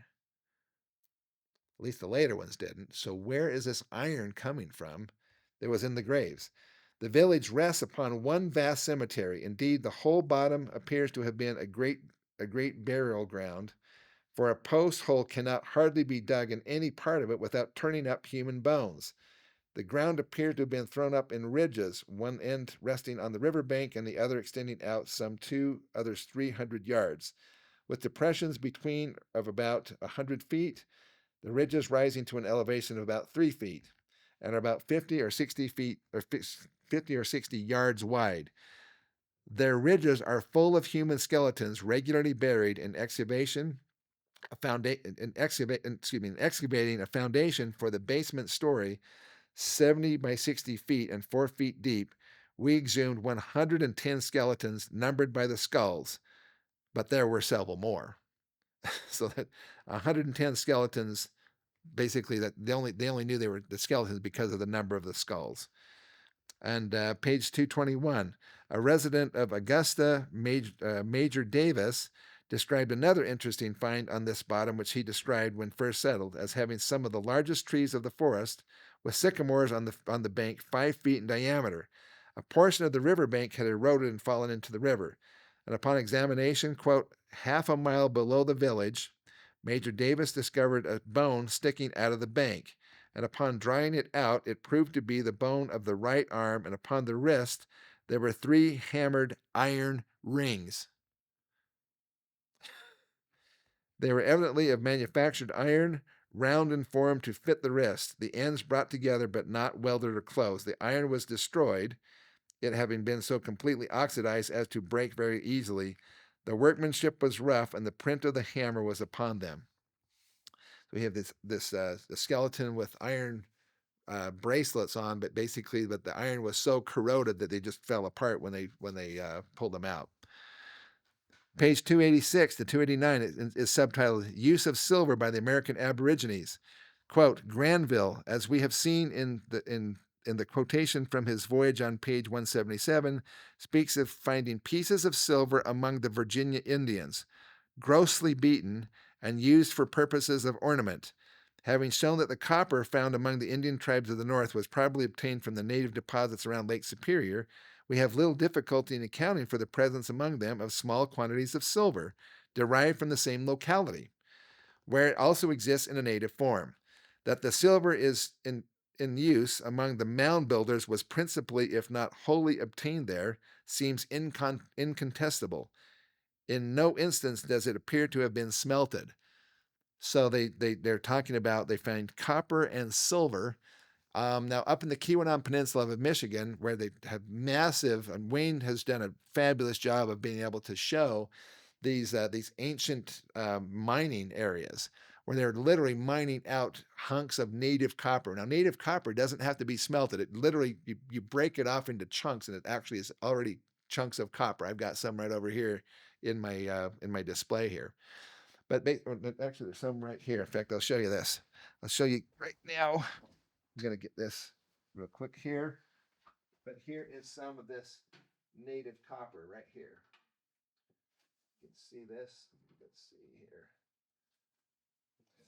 At least the later ones didn't. So where is this iron coming from that was in the graves? The village rests upon one vast cemetery. Indeed, the whole bottom appears to have been a great burial ground, for a post hole cannot hardly be dug in any part of it without turning up human bones. The ground appears to have been thrown up in ridges, one end resting on the river bank and the other extending out some 300 yards, with depressions between of about 100 feet, the ridges rising to an elevation of about 3 feet, and are about 50 or 60 yards wide. Their ridges are full of human skeletons regularly buried in excavating a foundation for the basement story 70 by 60 feet and 4 feet deep, we exhumed 110 skeletons numbered by the skulls, but there were several more. So that 110 skeletons, basically, that they only knew they were the skeletons because of the number of the skulls. And page 221, a resident of Augusta, Major Davis, described another interesting find on this bottom, which he described when first settled as having some of the largest trees of the forest, with sycamores on the bank 5 feet in diameter. A portion of the riverbank had eroded and fallen into the river. And upon examination, quote, half a mile below the village, Major Davis discovered a bone sticking out of the bank. And upon drying it out, it proved to be the bone of the right arm, and upon the wrist there were 3 hammered iron rings. They were evidently of manufactured iron, round in form to fit the wrist, the ends brought together but not welded or closed. The iron was destroyed, it having been so completely oxidized as to break very easily. The workmanship was rough, and the print of the hammer was upon them. So we have the skeleton with iron bracelets on, but basically, the iron was so corroded that they just fell apart when they pulled them out. Page 286 to 289 is subtitled "Use of Silver by the American Aborigines." Quote, Granville, as we have seen in the quotation from his voyage on page 177, speaks of finding pieces of silver among the Virginia Indians, grossly beaten and used for purposes of ornament. Having shown that the copper found among the Indian tribes of the North was probably obtained from the native deposits around Lake Superior, we have little difficulty in accounting for the presence among them of small quantities of silver derived from the same locality, where it also exists in a native form. That the silver is in use among the mound builders was principally, if not wholly, obtained there, seems incontestable. In no instance does it appear to have been smelted. So they're talking about they find copper and silver. Now, up in the Keweenaw Peninsula of Michigan, where they have massive, and Wayne has done a fabulous job of being able to show these ancient mining areas where they're literally mining out hunks of native copper. Now, native copper doesn't have to be smelted. It literally, you break it off into chunks, and it actually is already chunks of copper. I've got some right over here in my display here. But actually, there's some right here. In fact, I'll show you this. I'll show you right now. I'm going to get this real quick here. But here is some of this native copper right here. You can see this. Let's see here.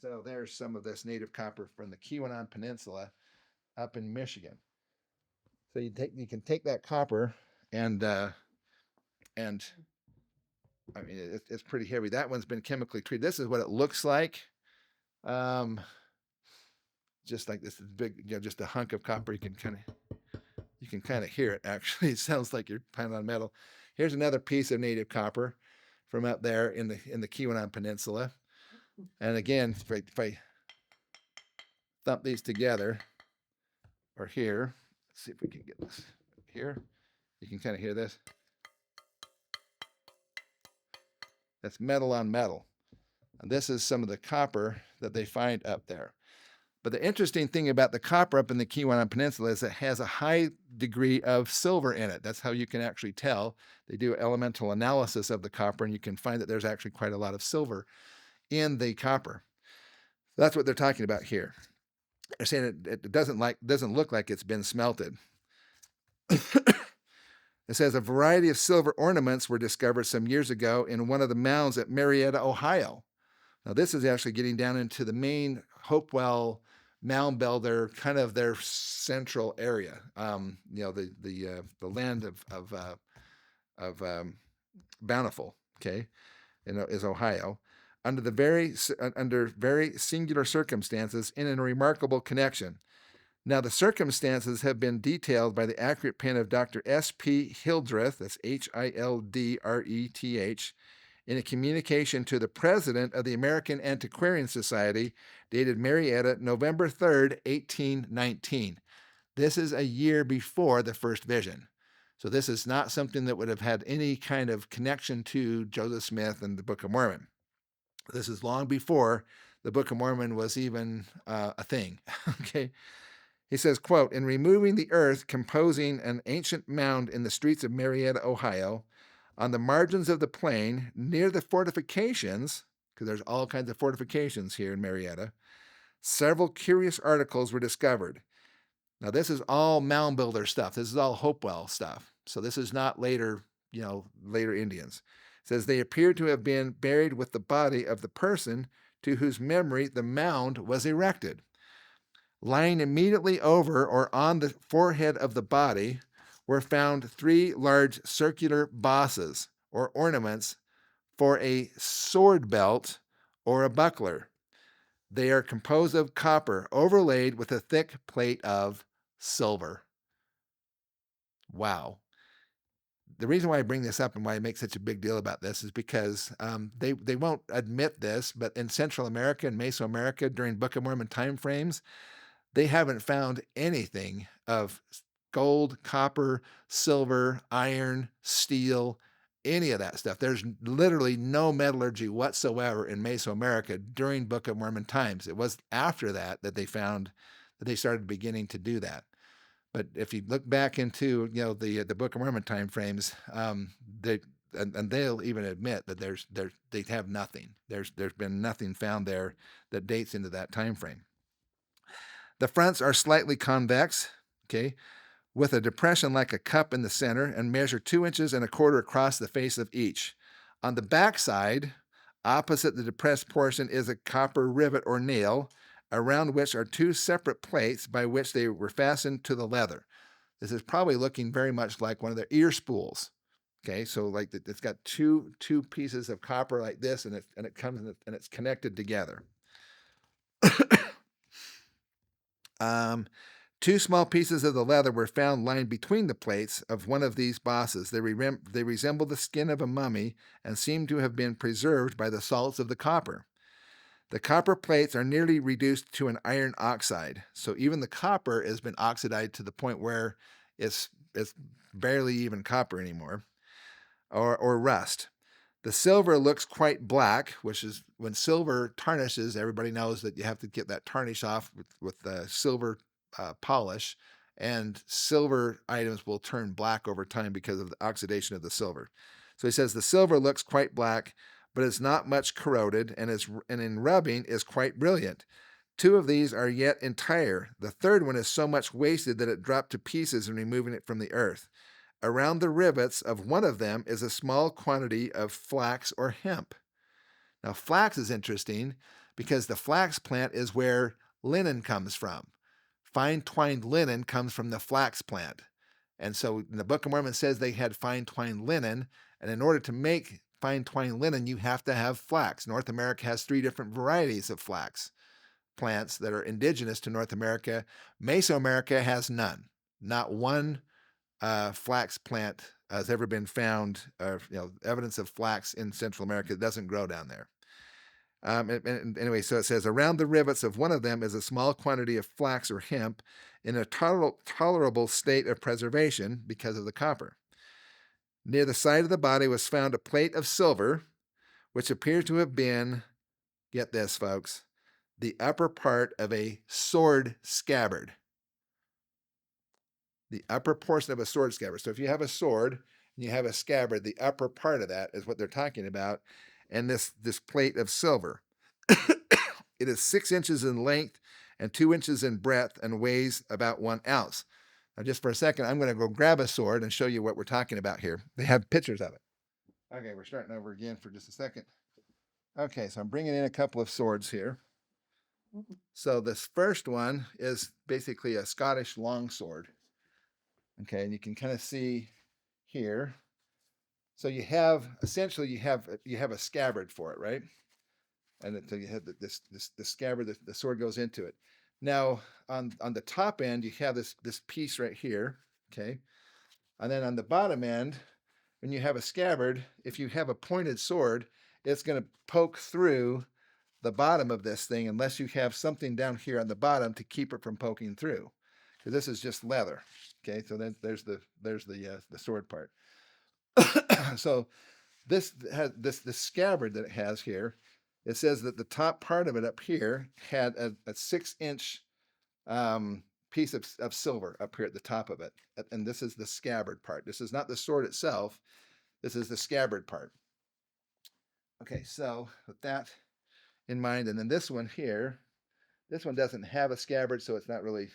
So there's some of this native copper from the Keweenaw Peninsula up in Michigan. So you can take that copper and I mean it's pretty heavy. That one's been chemically treated. This is what it looks like. Just like this big, just a hunk of copper. You can kind of hear it. Actually, it sounds like you're pounding on metal. Here's another piece of native copper from up there in the Keweenaw Peninsula. And again, if I thump these together, or here, let's see if we can get this here. You can kind of hear this. That's metal on metal. And this is some of the copper that they find up there. But the interesting thing about the copper up in the Keweenaw Peninsula is it has a high degree of silver in it. That's how you can actually tell. They do elemental analysis of the copper, and you can find that there's actually quite a lot of silver in the copper. That's what they're talking about here. They're saying it doesn't look like it's been smelted. It says a variety of silver ornaments were discovered some years ago in one of the mounds at Marietta, Ohio. Now this is actually getting down into the main Hopewell mound builder, kind of their central area. The land of Bountiful, okay, is Ohio, under very singular circumstances in a remarkable connection. Now, the circumstances have been detailed by the accurate pen of Dr. S.P. Hildreth, that's Hildreth, in a communication to the president of the American Antiquarian Society, dated Marietta, November 3rd, 1819. This is a year before the first vision. So this is not something that would have had any kind of connection to Joseph Smith and the Book of Mormon. This is long before the Book of Mormon was even a thing, okay? He says, quote, in removing the earth composing an ancient mound in the streets of Marietta, Ohio, on the margins of the plain near the fortifications, because there's all kinds of fortifications here in Marietta, several curious articles were discovered. Now, this is all mound builder stuff. This is all Hopewell stuff. So this is not later, later Indians. It says they appear to have been buried with the body of the person to whose memory the mound was erected. Lying immediately over or on the forehead of the body were found 3 large circular bosses or ornaments for a sword belt or a buckler. They are composed of copper overlaid with a thick plate of silver. Wow. The reason why I bring this up and why I make such a big deal about this is because they won't admit this, but in Central America and Mesoamerica during Book of Mormon time frames, they haven't found anything of gold, copper, silver, iron, steel, any of that stuff. There's literally no metallurgy whatsoever in Mesoamerica during Book of Mormon times. It was after that they found that they started beginning to do that. But if you look back into the Book of Mormon time frames, they'll even admit that they have nothing. There's been nothing found there that dates into that time frame. The fronts are slightly convex, okay, with a depression like a cup in the center and measure 2.25 inches across the face of each. On the back side, opposite the depressed portion, is a copper rivet or nail, around which are 2 separate plates by which they were fastened to the leather. This is probably looking very much like one of their ear spools. Okay, so like it's got two pieces of copper like this, and it comes and it's connected together. 2 small pieces of the leather were found lying between the plates of one of these bosses. They resemble the skin of a mummy and seem to have been preserved by the salts of the copper. The copper plates are nearly reduced to an iron oxide, so even the copper has been oxidized to the point where it's barely even copper anymore, or rust. The silver looks quite black, which is when silver tarnishes, everybody knows that you have to get that tarnish off with silver polish, and silver items will turn black over time because of the oxidation of the silver. So he says the silver looks quite black, but is not much corroded, and in rubbing is quite brilliant. 2 of these are yet entire. The third one is so much wasted that it dropped to pieces in removing it from the earth. Around the rivets of one of them is a small quantity of flax or hemp. Now, flax is interesting because the flax plant is where linen comes from. Fine twined linen comes from the flax plant. And so the Book of Mormon says they had fine twined linen, and in order to make fine twined linen, you have to have flax. North America has 3 different varieties of flax plants that are indigenous to North America. Mesoamerica has none. Not one flax plant has ever been found, evidence of flax in Central America. It doesn't grow down there. And anyway, so it says, around the rivets of one of them is a small quantity of flax or hemp in a tolerable state of preservation because of the copper. Near the side of the body was found a plate of silver, which appears to have been, get this, folks, the upper part of a sword scabbard. The upper portion of a sword scabbard. So if you have a sword and you have a scabbard, the upper part of that is what they're talking about. And this plate of silver. It is 6 inches in length and 2 inches in breadth and weighs about 1 ounce. Now, just for a second, I'm going to go grab a sword and show you what we're talking about here. They have pictures of it. Okay, we're starting over again for just a second. Okay, so I'm bringing in a couple of swords here. So this first one is basically a Scottish longsword. Okay, and you can kind of see here. So you have essentially you have a scabbard for it, right? And so you have this scabbard. The sword goes into it. Now on the top end you have this piece right here, okay, and then on the bottom end, when you have a scabbard, if you have a pointed sword, it's going to poke through the bottom of this thing unless you have something down here on the bottom to keep it from poking through. Because this is just leather. Okay, so then there's the sword part. So this scabbard that it has here, it says that the top part of it up here had a 6-inch piece of silver up here at the top of it. And this is the scabbard part. This is not the sword itself. This is the scabbard part. Okay, so with that in mind, and then this one here, this one doesn't have a scabbard, so it's not really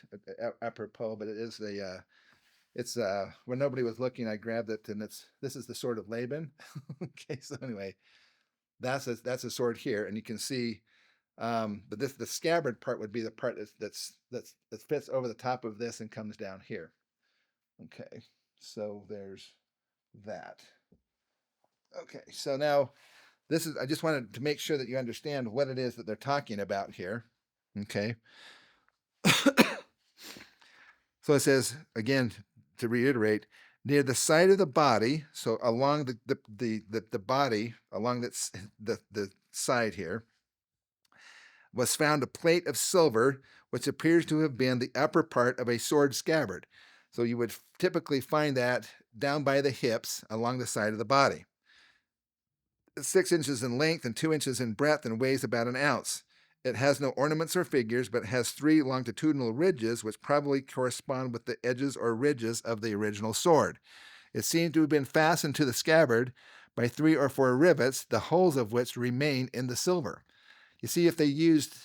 apropos, but it is the it's when nobody was looking, I grabbed it, and this is the sword of Laban. Okay, so anyway, that's a sword here, and you can see, but the scabbard part would be the part that fits over the top of this and comes down here. Okay, so there's that. Okay, so now I just wanted to make sure that you understand what it is that they're talking about here. Okay. So it says, again, to reiterate, near the side of the body, so along the body, along the side here, was found a plate of silver, which appears to have been the upper part of a sword scabbard. So you would typically find that down by the hips along the side of the body. 6 inches in length and 2 inches in breadth and weighs about an ounce. It has no ornaments or figures, but has 3 longitudinal ridges, which probably correspond with the edges or ridges of the original sword. It seemed to have been fastened to the scabbard by 3 or 4 rivets, the holes of which remain in the silver. You see, if they used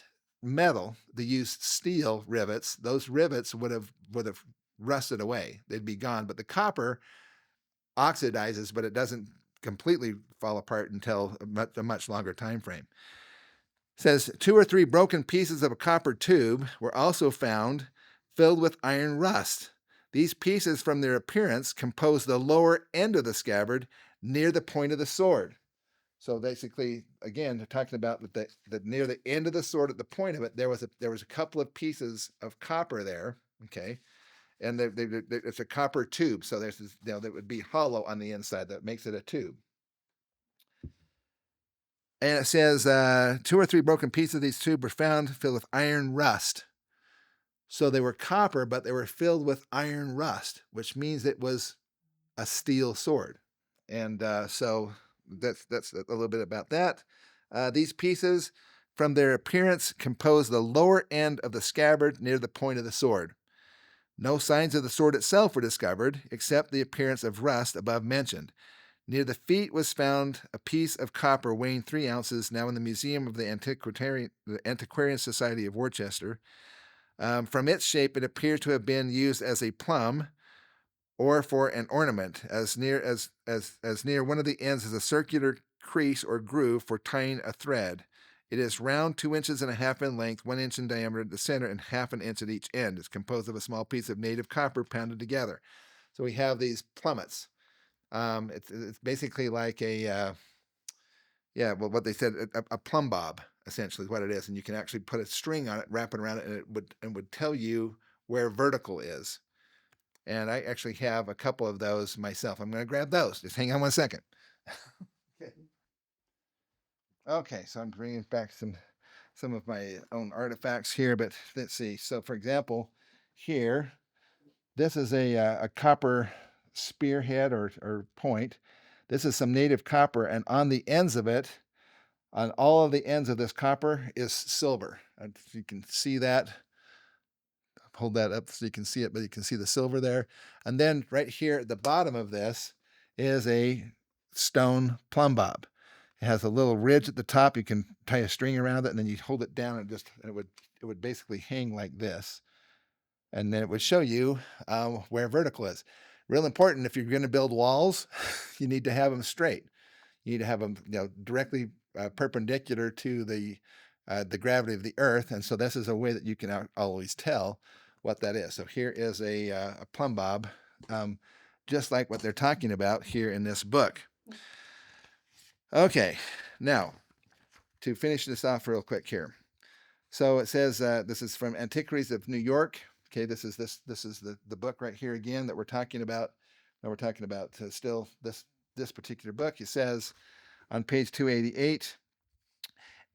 metal, they used steel rivets, those rivets would have rusted away. They'd be gone. But the copper oxidizes, but it doesn't completely fall apart until a much longer time frame. It says 2 or 3 broken pieces of a copper tube were also found filled with iron rust. These pieces, from their appearance, compose the lower end of the scabbard near the point of the sword. So basically, again, they're talking about that near the end of the sword, at the point of it, there was a couple of pieces of copper there. Okay, and it's a copper tube, so there's this, that would be hollow on the inside that makes it a tube. And it says 2 or 3 broken pieces of these tubes were found filled with iron rust. So they were copper, but they were filled with iron rust, which means it was a steel sword. And so that's a little bit about that. These pieces, from their appearance, compose the lower end of the scabbard near the point of the sword. No signs of the sword itself were discovered, except the appearance of rust above mentioned. Near the feet was found a piece of copper weighing 3 ounces, now in the Museum of the Antiquarian Society of Worcester. From its shape, it appears to have been used as a plumb or for an ornament. As near one of the ends is a circular crease or groove for tying a thread. It is round, 2.5 inches in length, 1 inch in diameter at the center, and 1/2 inch at each end. It's composed of a small piece of native copper pounded together. So we have these plummets. It's basically like what they said, a plumb bob, essentially is what it is. And you can actually put a string on it, wrap it around it, and it would tell you where vertical is. And I actually have a couple of those myself. I'm going to grab those. Just hang on 1 second. Okay, so I'm bringing back some of my own artifacts here, but let's see. So, for example, here, this is a copper spearhead or point. This is some native copper, and on the ends of it, on all of the ends of this copper, is silver. You can see that. Hold that up so you can see it, but you can see the silver there. And then right here at the bottom of this is a stone plumb bob. It has a little ridge at the top. You can tie a string around it, and then you hold it down, and it would basically hang like this. And then it would show you where vertical is. Real important, if you're going to build walls, you need to have them straight. You need to have them directly perpendicular to the gravity of the earth. And so this is a way that you can always tell what that is. So here is a plumb bob, just like what they're talking about here in this book. Okay, now to finish this off real quick here. So it says this is from Antiquities of New York. Okay, this is the book right here again that we're talking about. Now we're talking about still this particular book. It says on page 288,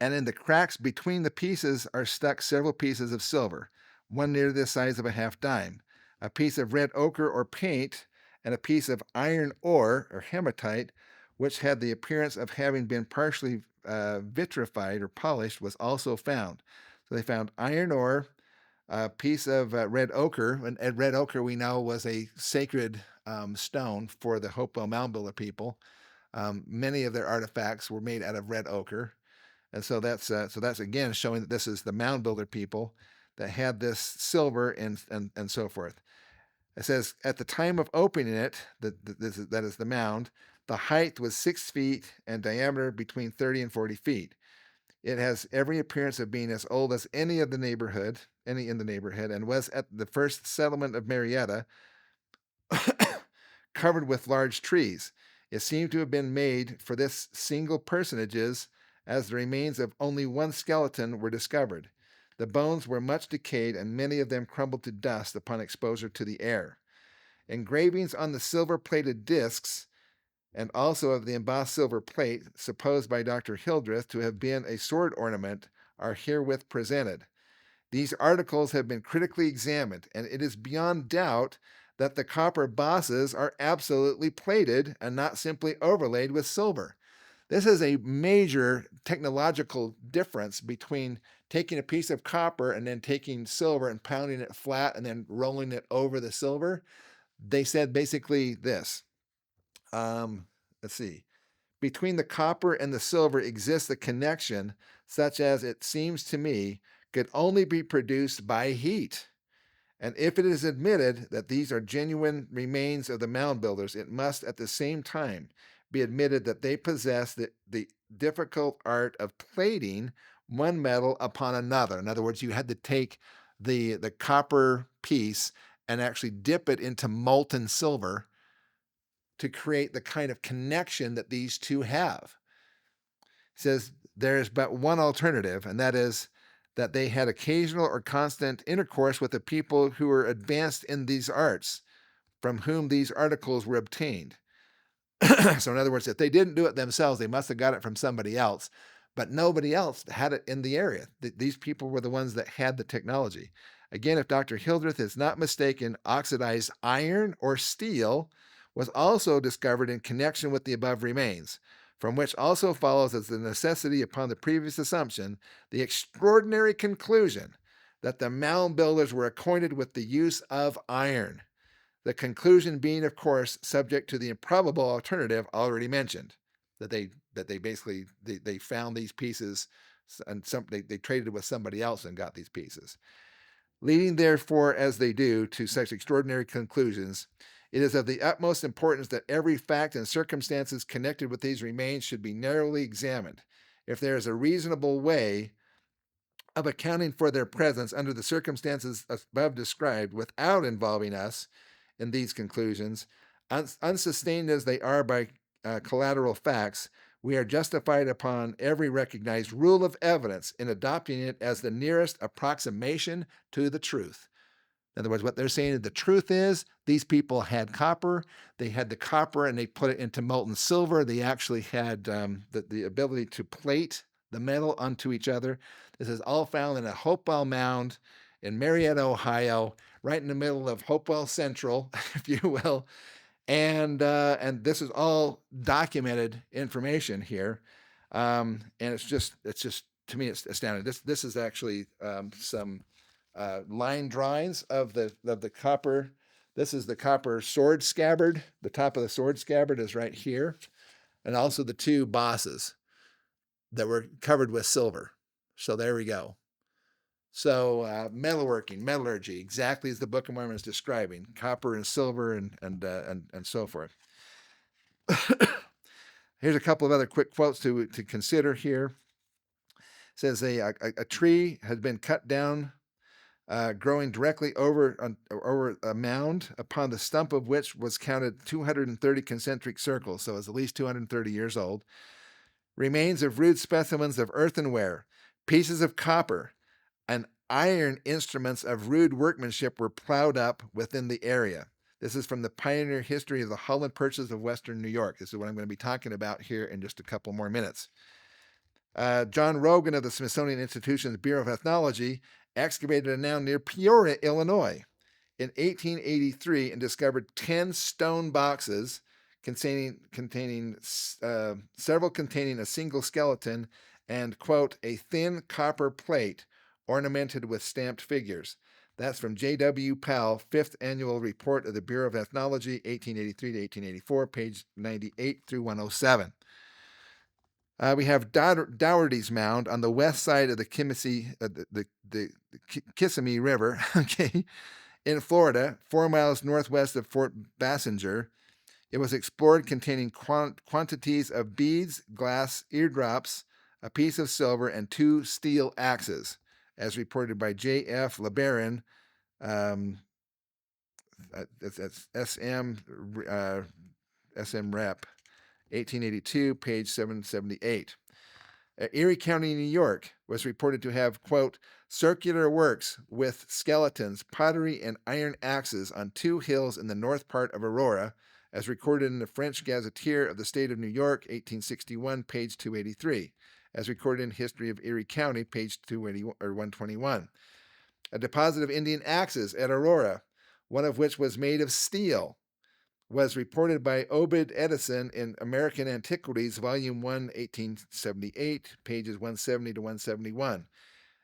and in the cracks between the pieces are stuck several pieces of silver, one near the size of a half dime, a piece of red ochre or paint, and a piece of iron ore or hematite, which had the appearance of having been partially vitrified or polished, was also found. So they found iron ore, a piece of red ochre, and red ochre we know was a sacred stone for the Hopewell mound builder people. Many of their artifacts were made out of red ochre, and so that's again showing that this is the mound builder people that had this silver and so forth. It says at the time of opening it, that is the mound, the height was 6 feet and diameter between 30 and 40 feet. It has every appearance of being as old as any in the neighborhood, and was at the first settlement of Marietta, covered with large trees. It seemed to have been made for this single personages, as the remains of only one skeleton were discovered. The bones were much decayed, and many of them crumbled to dust upon exposure to the air. Engravings on the silver-plated discs, and also of the embossed silver plate, supposed by Dr. Hildreth to have been a sword ornament, are herewith presented. These articles have been critically examined, and it is beyond doubt that the copper bosses are absolutely plated and not simply overlaid with silver. This is a major technological difference between taking a piece of copper and then taking silver and pounding it flat and then rolling it over the silver. They said basically this. Let's see. Between the copper and the silver exists a connection such as it seems to me could only be produced by heat. And if it is admitted that these are genuine remains of the mound builders, it must at the same time be admitted that they possess the difficult art of plating one metal upon another. In other words, you had to take the copper piece and actually dip it into molten silver to create the kind of connection that these two have. It says there is but one alternative, and that is that they had occasional or constant intercourse with the people who were advanced in these arts, from whom these articles were obtained. So in other words, if they didn't do it themselves, they must have got it from somebody else, but nobody else had it in the area. These people were the ones that had the technology. Again, if Dr. Hildreth is not mistaken, oxidized iron or steel was also discovered in connection with the above remains, from which also follows as the necessity upon the previous assumption, the extraordinary conclusion that the mound builders were acquainted with the use of iron. The conclusion being, of course, subject to the improbable alternative already mentioned, that they basically they found these pieces and they traded with somebody else and got these pieces. Leading therefore, as they do, to such extraordinary conclusions, it is of the utmost importance that every fact and circumstances connected with these remains should be narrowly examined. If there is a reasonable way of accounting for their presence under the circumstances above described without involving us in these conclusions, unsustained as they are by collateral facts, we are justified upon every recognized rule of evidence in adopting it as the nearest approximation to the truth. In other words, what they're saying, the truth is these people had copper. They had the copper and they put it into molten silver. They actually had the ability to plate the metal onto each other. This is all found in a Hopewell mound in Marietta, Ohio, right in the middle of Hopewell Central, if you will. And this is all documented information here. And it's just to me, it's astounding. This is actually some line drawings of the copper. This is the copper sword scabbard. The top of the sword scabbard is right here. And also the two bosses that were covered with silver. So there we go. So metalworking, metallurgy, exactly as the Book of Mormon is describing, copper and silver and so forth. Here's a couple of other quick quotes to consider here. It says a tree has been cut down, growing directly over a mound, upon the stump of which was counted 230 concentric circles, so it's at least 230 years old. Remains of rude specimens of earthenware, pieces of copper, and iron instruments of rude workmanship were plowed up within the area. This is from the Pioneer History of the Holland Purchase of Western New York. This is what I'm going to be talking about here in just a couple more minutes. John Rogan of the Smithsonian Institution's Bureau of Ethnology excavated a mound near Peoria, Illinois, in 1883 and discovered 10 stone boxes containing several containing a single skeleton and, quote, a thin copper plate ornamented with stamped figures. That's from J.W. Powell, Fifth Annual Report of the Bureau of Ethnology, 1883 to 1884, page 98 through 107. We have Dougherty's Mound on the west side of the Kissimmee River, okay, in Florida, 4 miles northwest of Fort Bassinger. It was explored, containing quantities of beads, glass, eardrops, a piece of silver, and 2 steel axes, as reported by J.F. LeBaron. That's SM Rep. 1882, page 778. Erie County, New York, was reported to have, quote, circular works with skeletons, pottery, and iron axes on 2 hills in the north part of Aurora, as recorded in the French Gazetteer of the State of New York, 1861, page 283, as recorded in History of Erie County, page 121. A deposit of Indian axes at Aurora, one of which was made of steel, was reported by Obed Edison in American Antiquities, Volume 1, 1878, pages 170 to 171.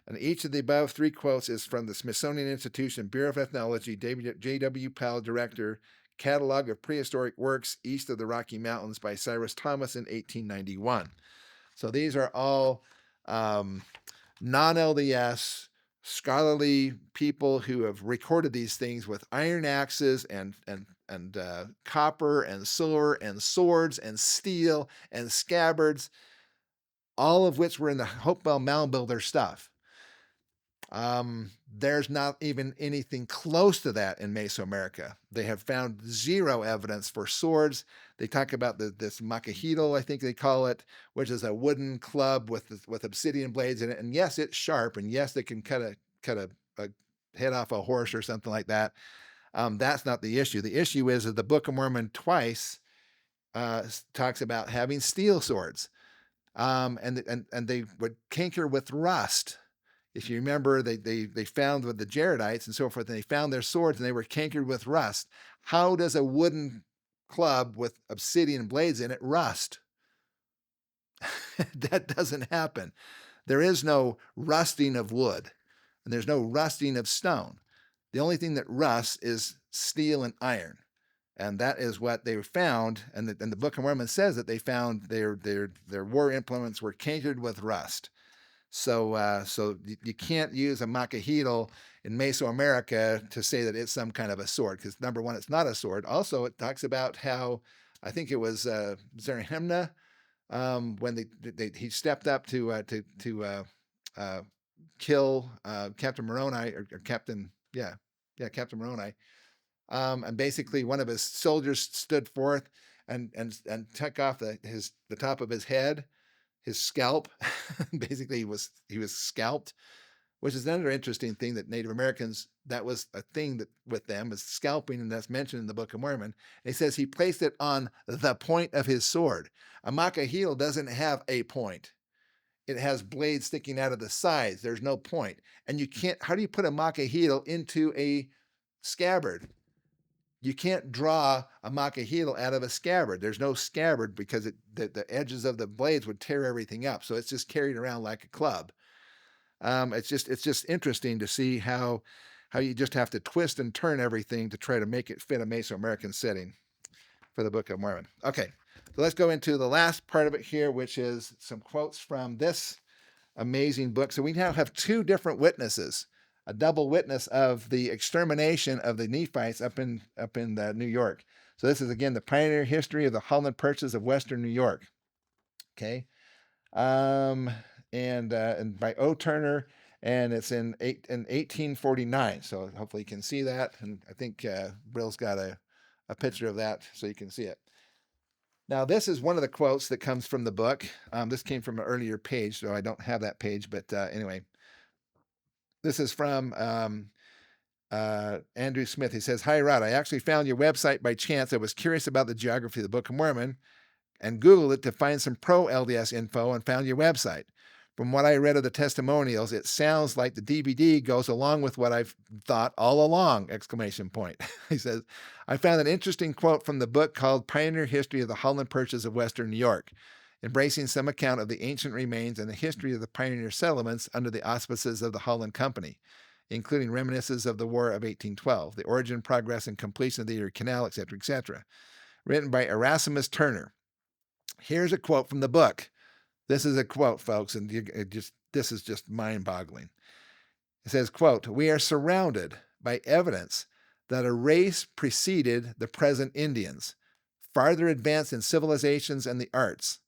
And each of the above 3 quotes is from the Smithsonian Institution, Bureau of Ethnology, J.W. Powell, Director, Catalog of Prehistoric Works East of the Rocky Mountains by Cyrus Thomas in 1891. So these are all non-LDS scholarly people who have recorded these things with iron axes and copper and silver and swords and steel and scabbards, all of which were in the Hopewell Mound Builder stuff. There's not even anything close to that in Mesoamerica. They have found 0 evidence for swords. They talk about this macahital, I think they call it, which is a wooden club with obsidian blades in it. And yes, it's sharp, and yes, they can cut a head off a horse or something like that. That's not the issue. The issue is that the Book of Mormon twice talks about having steel swords, and they would canker with rust. If you remember, they found with the Jaredites and so forth, and they found their swords and they were cankered with rust. How does a wooden club with obsidian blades in it rust? That doesn't happen. There is no rusting of wood, and there's no rusting of stone. The only thing that rusts is steel and iron, and that is what they found. And the Book of Mormon says that they found their war implements were cankered with rust. So you can't use a macahital in Mesoamerica to say that it's some kind of a sword, because number one, it's not a sword. Also, it talks about how, I think it was Zarahemla, when he stepped up to kill Captain Moroni or Captain Captain Moroni, and basically one of his soldiers stood forth and took off the top of his head. His scalp, basically he was scalped, which is another interesting thing that Native Americans, that was a thing that with them is scalping, and that's mentioned in the Book of Mormon. And he says he placed it on the point of his sword. A macahital doesn't have a point. It has blades sticking out of the sides. There's no point. And you can't, how do you put a macahital into a scabbard? You can't draw a macahital out of a scabbard. There's no scabbard because the edges of the blades would tear everything up. So it's just carried around like a club. It's just interesting to see how you just have to twist and turn everything to try to make it fit a Mesoamerican setting for the Book of Mormon. Okay, so let's go into the last part of it here, which is some quotes from this amazing book. So we now have 2 different witnesses. A double witness of the extermination of the Nephites up in New York. So this is again the pioneer history of the Holland purchase of Western New York. Okay, and by O. Turner, and it's in 1849. So hopefully you can see that, and I think Brill's got a picture of that so you can see it. Now this is one of the quotes that comes from the book. This came from an earlier page, so I don't have that page, but anyway. This is from Andrew Smith. He says, "Hi, Rod. I actually found your website by chance. I was curious about the geography of the Book of Mormon and Googled it to find some pro-LDS info and found your website. From what I read of the testimonials, it sounds like the DVD goes along with what I've thought all along!" Exclamation point. He says, "I found an interesting quote from the book called Pioneer History of the Holland Purchase of Western New York, embracing some account of the ancient remains and the history of the pioneer settlements under the auspices of the Holland Company. including reminiscences of the War of 1812, the origin, progress, and completion of the Erie Canal, etc., etc., written by Erasmus Turner. Here's a quote from the book. This is a quote, folks, and this is just mind-boggling. It says, quote, "We are surrounded by evidence that a race preceded the present Indians, farther advanced in civilizations and the arts,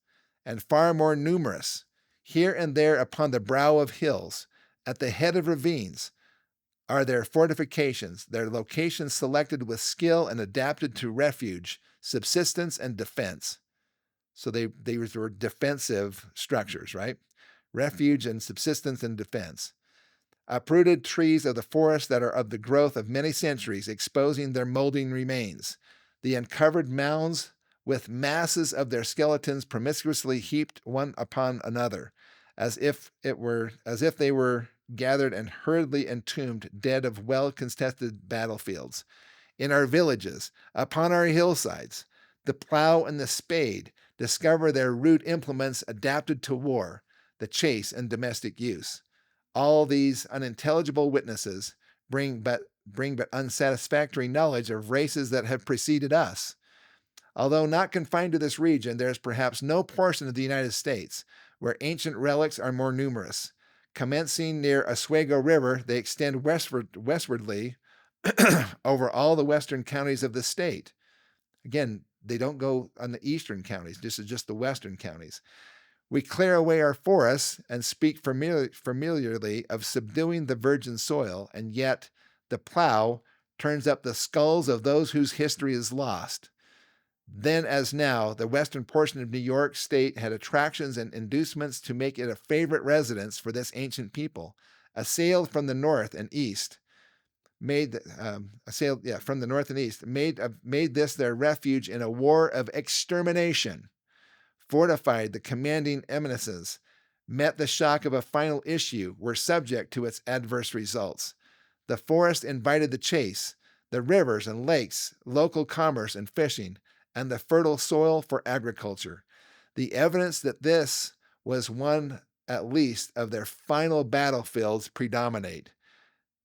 and far more numerous, here and there upon the brow of hills, at the head of ravines, are their fortifications, their locations selected with skill and adapted to refuge, subsistence, and defense." So they were defensive structures, right? Refuge and subsistence and defense. Uprooted trees of the forest that are of the growth of many centuries, exposing their molding remains. The uncovered mounds with masses of their skeletons promiscuously heaped one upon another, as if they were gathered and hurriedly entombed, dead of well-contested battlefields. In our villages, upon our hillsides, the plow and the spade discover their rude implements adapted to war, the chase, and domestic use. All these unintelligible witnesses bring but unsatisfactory knowledge of races that have preceded us. Although not confined to this region, there is perhaps no portion of the United States where ancient relics are more numerous. Commencing near Oswego River, they extend westwardly over all the western counties of the state. Again, they don't go on the eastern counties. This is just the western counties. We clear away our forests and speak familiarly of subduing the virgin soil, and yet the plow turns up the skulls of those whose history is lost. Then, as now, the western portion of New York State had attractions and inducements to make it a favorite residence for this ancient people, assailed from the north and east. Made this their refuge in a war of extermination. Fortified the commanding eminences, met the shock of a final issue, were subject to its adverse results. The forest invited the chase, the rivers and lakes, local commerce and fishing, and the fertile soil for agriculture. The evidence that this was one, at least, of their final battlefields predominate.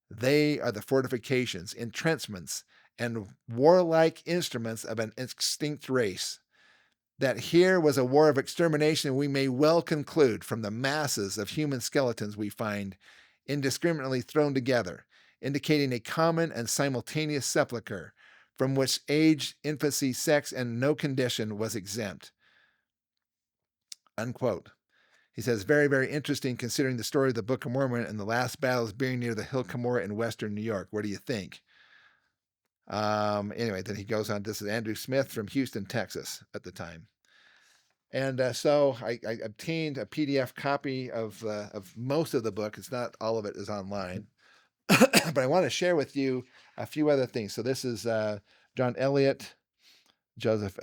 They are the fortifications, entrenchments, and warlike instruments of an extinct race. That here was a war of extermination we may well conclude from the masses of human skeletons we find indiscriminately thrown together, indicating a common and simultaneous sepulchre, from which age, infancy, sex, and no condition was exempt. Unquote. He says, very, very interesting considering the story of the Book of Mormon and the last battles being near the Hill Cumorah in western New York. What do you think? Anyway, then he goes on. This is Andrew Smith from Houston, Texas at the time. And so I obtained a PDF copy of most of the book. It's not all of it is online. But I want to share with you a few other things. So this is John Elliott, Joseph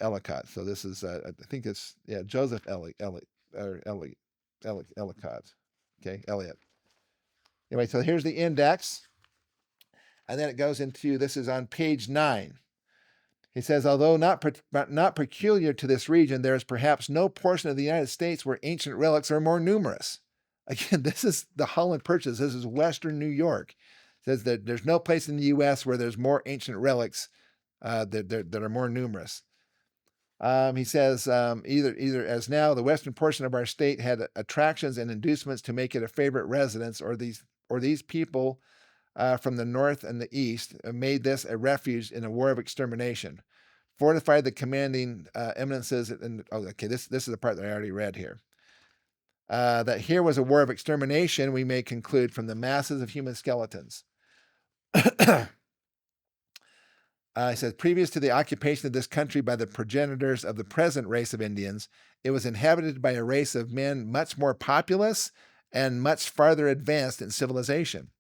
Ellicott. So this is, I think it's, Joseph Ellicott. Okay, Elliott. Anyway, so here's the index. And then it goes into, this is on page 9. He says, although not peculiar to this region, there is perhaps no portion of the United States where ancient relics are more numerous. Again, this is the Holland Purchase. This is Western New York. It says that there's no place in the U.S. where there's more ancient relics that are more numerous. He says, either as now the western portion of our state had attractions and inducements to make it a favorite residence, or these people from the north and the east made this a refuge in a war of extermination, fortified the commanding eminences. This is the part that I already read here. That here was a war of extermination, we may conclude from the masses of human skeletons. He says, previous to the occupation of this country by the progenitors of the present race of Indians, it was inhabited by a race of men much more populous and much farther advanced in civilization.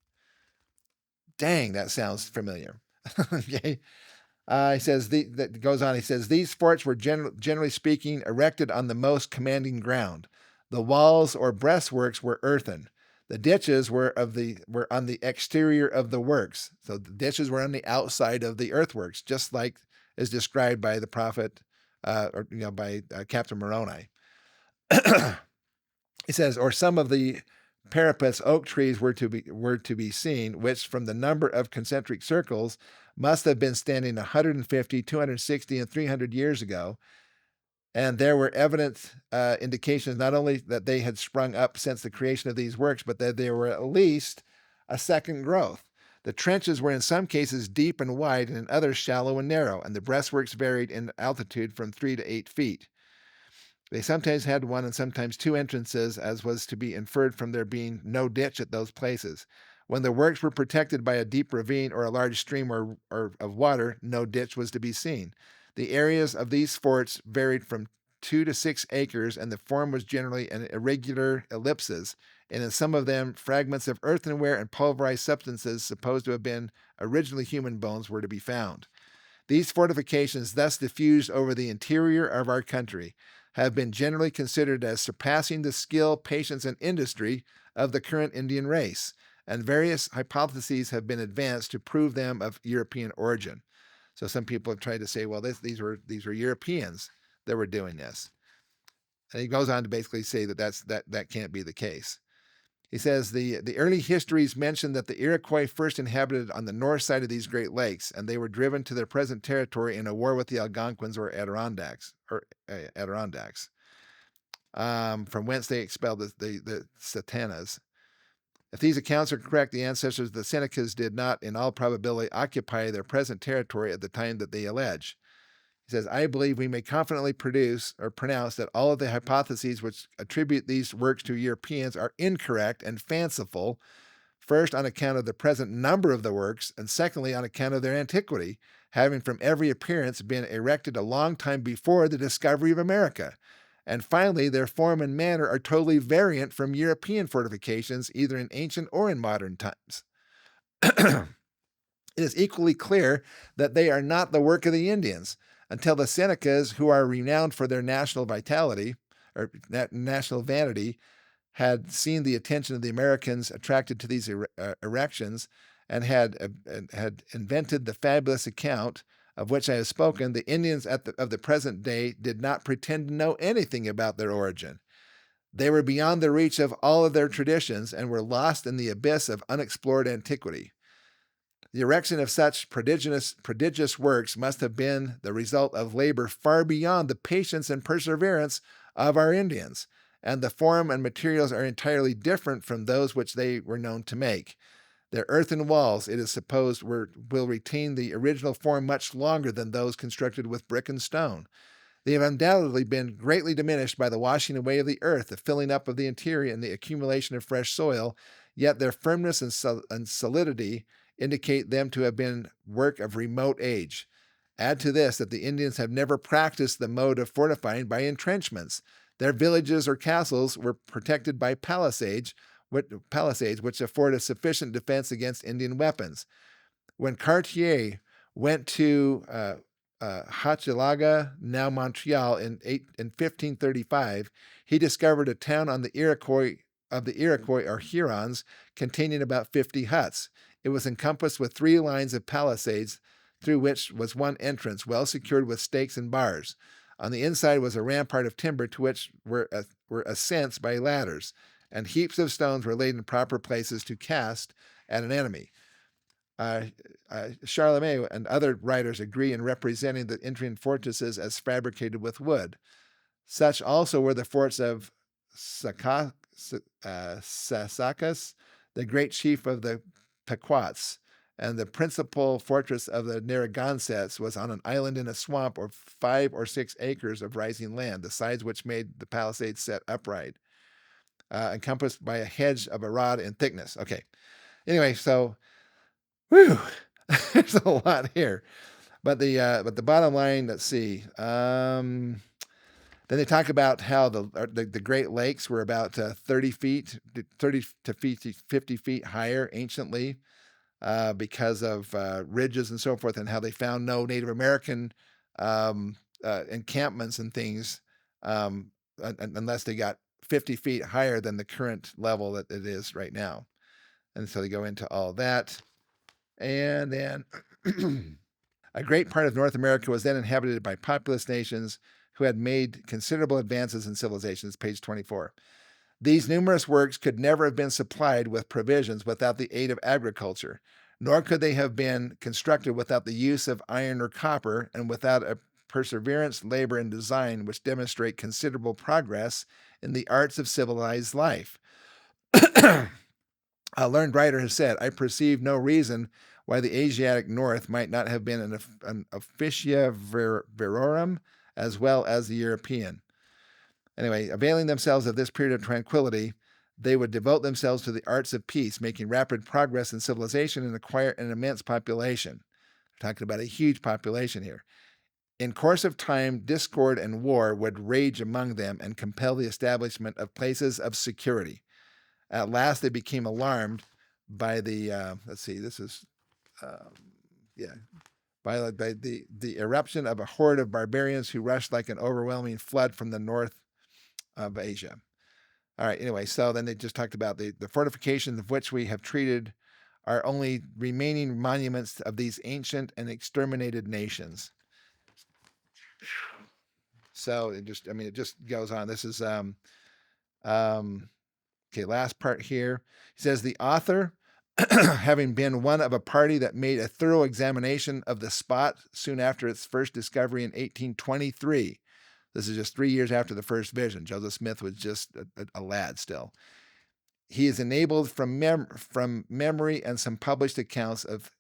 Dang, that sounds familiar. Okay. He says, that goes on, he says, these forts were generally speaking erected on the most commanding ground. The walls or breastworks were earthen. The ditches were on the exterior of the works. So the ditches were on the outside of the earthworks, just like is described by the prophet, by Captain Moroni. He says, or some of the parapets oak trees were to be seen, which from the number of concentric circles must have been standing 150, 260, and 300 years ago. And there were evident indications not only that they had sprung up since the creation of these works, but that there were at least a second growth. The trenches were in some cases deep and wide, and in others shallow and narrow, and the breastworks varied in altitude from 3 to 8 feet. They sometimes had one and sometimes two entrances, as was to be inferred from there being no ditch at those places. When the works were protected by a deep ravine or a large stream or of water, no ditch was to be seen. The areas of these forts varied from 2 to 6 acres, and the form was generally an irregular ellipses, and in some of them, fragments of earthenware and pulverized substances supposed to have been originally human bones were to be found. These fortifications, thus diffused over the interior of our country, have been generally considered as surpassing the skill, patience, and industry of the current Indian race, and various hypotheses have been advanced to prove them of European origin. So some people have tried to say, well, these were Europeans that were doing this. And he goes on to basically say that can't be the case. He says the early histories mention that the Iroquois first inhabited on the north side of these Great Lakes, and they were driven to their present territory in a war with the Algonquins or Adirondacks, from whence they expelled the Satanas. If these accounts are correct, the ancestors of the Senecas did not, in all probability, occupy their present territory at the time that they allege. He says, I believe we may confidently pronounce that all of the hypotheses which attribute these works to Europeans are incorrect and fanciful, first on account of the present number of the works, and secondly on account of their antiquity, having from every appearance been erected a long time before the discovery of America. And finally, their form and manner are totally variant from European fortifications, either in ancient or in modern times. It is equally clear that they are not the work of the Indians, until the Senecas, who are renowned for their national vitality, or national vanity, had seen the attention of the Americans attracted to these erections, and had invented the fabulous account of which I have spoken. The Indians of the present day did not pretend to know anything about their origin. They were beyond the reach of all of their traditions and were lost in the abyss of unexplored antiquity. The erection of such prodigious works must have been the result of labor far beyond the patience and perseverance of our Indians, and the form and materials are entirely different from those which they were known to make. Their earthen walls, it is supposed, will retain the original form much longer than those constructed with brick and stone. They have undoubtedly been greatly diminished by the washing away of the earth, the filling up of the interior, and the accumulation of fresh soil, yet their firmness and solidity indicate them to have been work of remote age. Add to this that the Indians have never practiced the mode of fortifying by entrenchments. Their villages or castles were protected by palisades, which afford a sufficient defense against Indian weapons. When Cartier went to Hochelaga, now Montreal, in 1535, he discovered a town on the Iroquois or Hurons containing about 50 huts. It was encompassed with 3 lines of palisades, through which was one entrance, well secured with stakes and bars. On the inside was a rampart of timber to which were ascents by ladders, and heaps of stones were laid in proper places to cast at an enemy. Charlemagne and other writers agree in representing the Indian fortresses as fabricated with wood. Such also were the forts of Sasakas, the great chief of the Pequots, and the principal fortress of the Narragansetts was on an island in a swamp of 5 or 6 acres of rising land, the sides which made the palisades set upright, encompassed by a hedge of a rod in thickness. Okay. Anyway, so, whew, there's a lot here. But the bottom line, let's see. Then they talk about how the Great Lakes were about 30 to 50 feet higher anciently, because of ridges and so forth, and how they found no Native American encampments and things unless they got 50 feet higher than the current level that it is right now. And so they go into all that. And then a great part of North America was then inhabited by populous nations who had made considerable advances in civilizations, page 24. These numerous works could never have been supplied with provisions without the aid of agriculture, nor could they have been constructed without the use of iron or copper, and without a perseverance, labor, and design which demonstrate considerable progress in the arts of civilized life. A learned writer has said, I perceive no reason why the Asiatic North might not have been an officia verorum as well as the European. Anyway, availing themselves of this period of tranquility, they would devote themselves to the arts of peace, making rapid progress in civilization and acquire an immense population. We're talking about a huge population here. In course of time, discord and war would rage among them and compel the establishment of places of security. At last, they became alarmed by the by the eruption of a horde of barbarians who rushed like an overwhelming flood from the north of Asia. All right. Anyway, so then they just talked about the fortifications of which we have treated are only remaining monuments of these ancient and exterminated nations. So it just goes on. This is okay, last part here. He says the author, having been one of a party that made a thorough examination of the spot soon after its first discovery in 1823. This is just 3 years after the first vision. Joseph Smith was just a lad still. He is enabled from memory and some published accounts of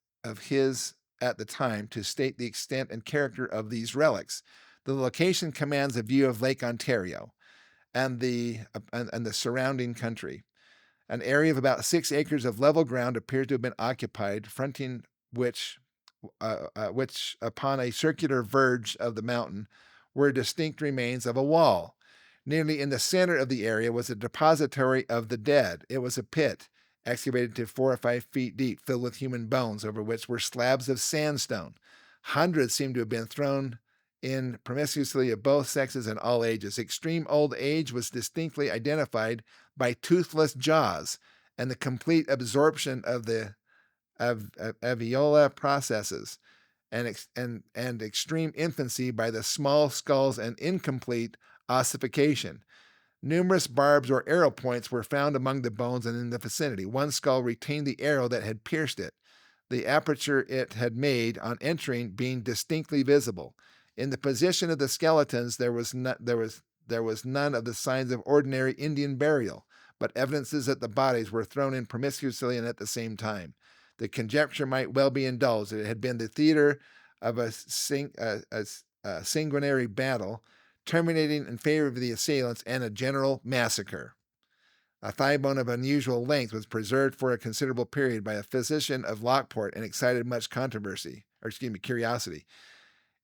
his at the time to state the extent and character of these relics. The location commands a view of Lake Ontario and the surrounding country. An area of about 6 acres of level ground appears to have been occupied, fronting which upon a circular verge of the mountain were distinct remains of a wall. Nearly in the center of the area was a depository of the dead. It was a pit, excavated to 4 or 5 feet deep, filled with human bones, over which were slabs of sandstone. Hundreds seemed to have been thrown in promiscuously of both sexes and all ages. Extreme old age was distinctly identified by toothless jaws and the complete absorption of the alveolar processes, and extreme infancy by the small skulls and incomplete ossification. Numerous barbs or arrow points were found among the bones and in the vicinity. One skull retained the arrow that had pierced it, the aperture it had made on entering being distinctly visible. In the position of the skeletons, there was none of the signs of ordinary Indian burial, but evidences that the bodies were thrown in promiscuously and at the same time. The conjecture might well be indulged that it had been the theater of a sanguinary battle, terminating in favor of the assailants and a general massacre. A thigh bone of unusual length was preserved for a considerable period by a physician of Lockport and excited much curiosity.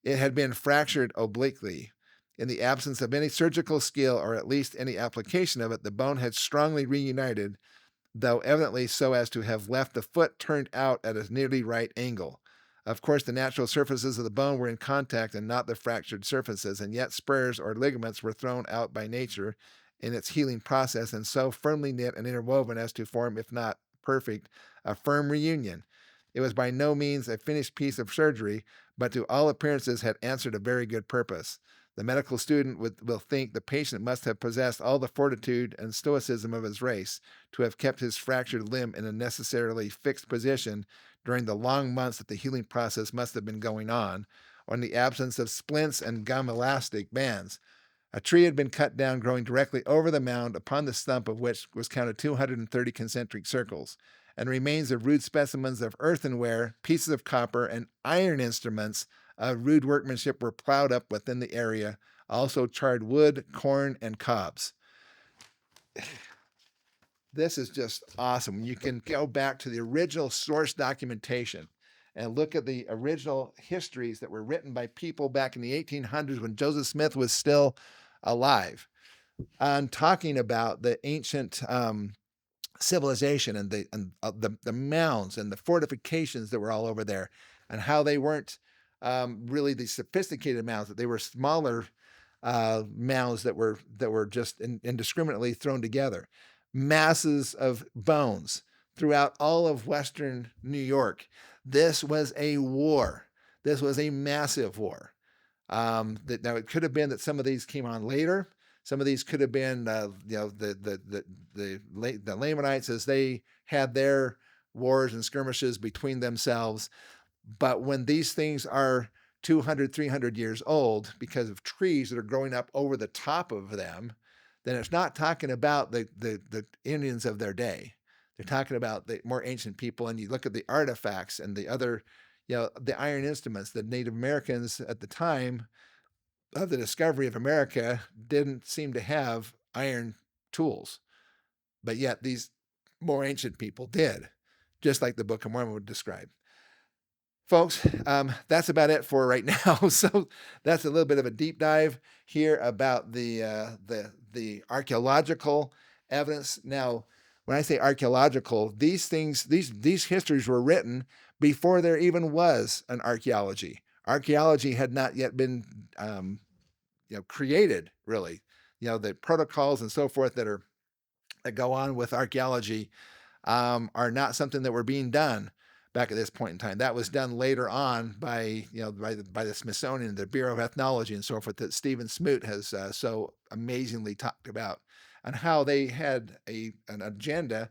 It had been fractured obliquely. In the absence of any surgical skill or at least any application of it, the bone had strongly reunited, though evidently so as to have left the foot turned out at a nearly right angle. Of course, the natural surfaces of the bone were in contact and not the fractured surfaces, and yet spurs or ligaments were thrown out by nature in its healing process and so firmly knit and interwoven as to form, if not perfect, a firm reunion. It was by no means a finished piece of surgery, but to all appearances had answered a very good purpose. The medical student will think the patient must have possessed all the fortitude and stoicism of his race to have kept his fractured limb in a necessarily fixed position during the long months that the healing process must have been going on, or in the absence of splints and gum elastic bands. A tree had been cut down growing directly over the mound, upon the stump of which was counted 230 concentric circles, and remains of rude specimens of earthenware, pieces of copper, and iron instruments of rude workmanship were plowed up within the area, also charred wood, corn, and cobs. This is just awesome. You can go back to the original source documentation and look at the original histories that were written by people back in the 1800s when Joseph Smith was still alive, on talking about the ancient civilization and the mounds and the fortifications that were all over there, and how they weren't really the sophisticated mounds, that they were smaller mounds that were just indiscriminately thrown together. Masses of bones throughout all of Western New York. This was a war. This was a massive war. Now, it could have been that some of these came on later. Some of these could have been, the Lamanites as they had their wars and skirmishes between themselves. But when these things are 200, 300 years old because of trees that are growing up over the top of them, then it's not talking about the Indians of their day. They're talking about the more ancient people. And you look at the artifacts and the other, the iron instruments. The Native Americans at the time of the discovery of America didn't seem to have iron tools, but yet these more ancient people did, just like the Book of Mormon would describe. Folks, that's about it for right now. So that's a little bit of a deep dive here about the archaeological evidence. Now, when I say archaeological, these things, these histories were written before there even was an archaeology. Archaeology had not yet been, created, really. The protocols and so forth that go on with archaeology are not something that were being done back at this point in time. That was done later on by the Smithsonian, the Bureau of Ethnology, and so forth, that Stephen Smoot has so amazingly talked about, and how they had an agenda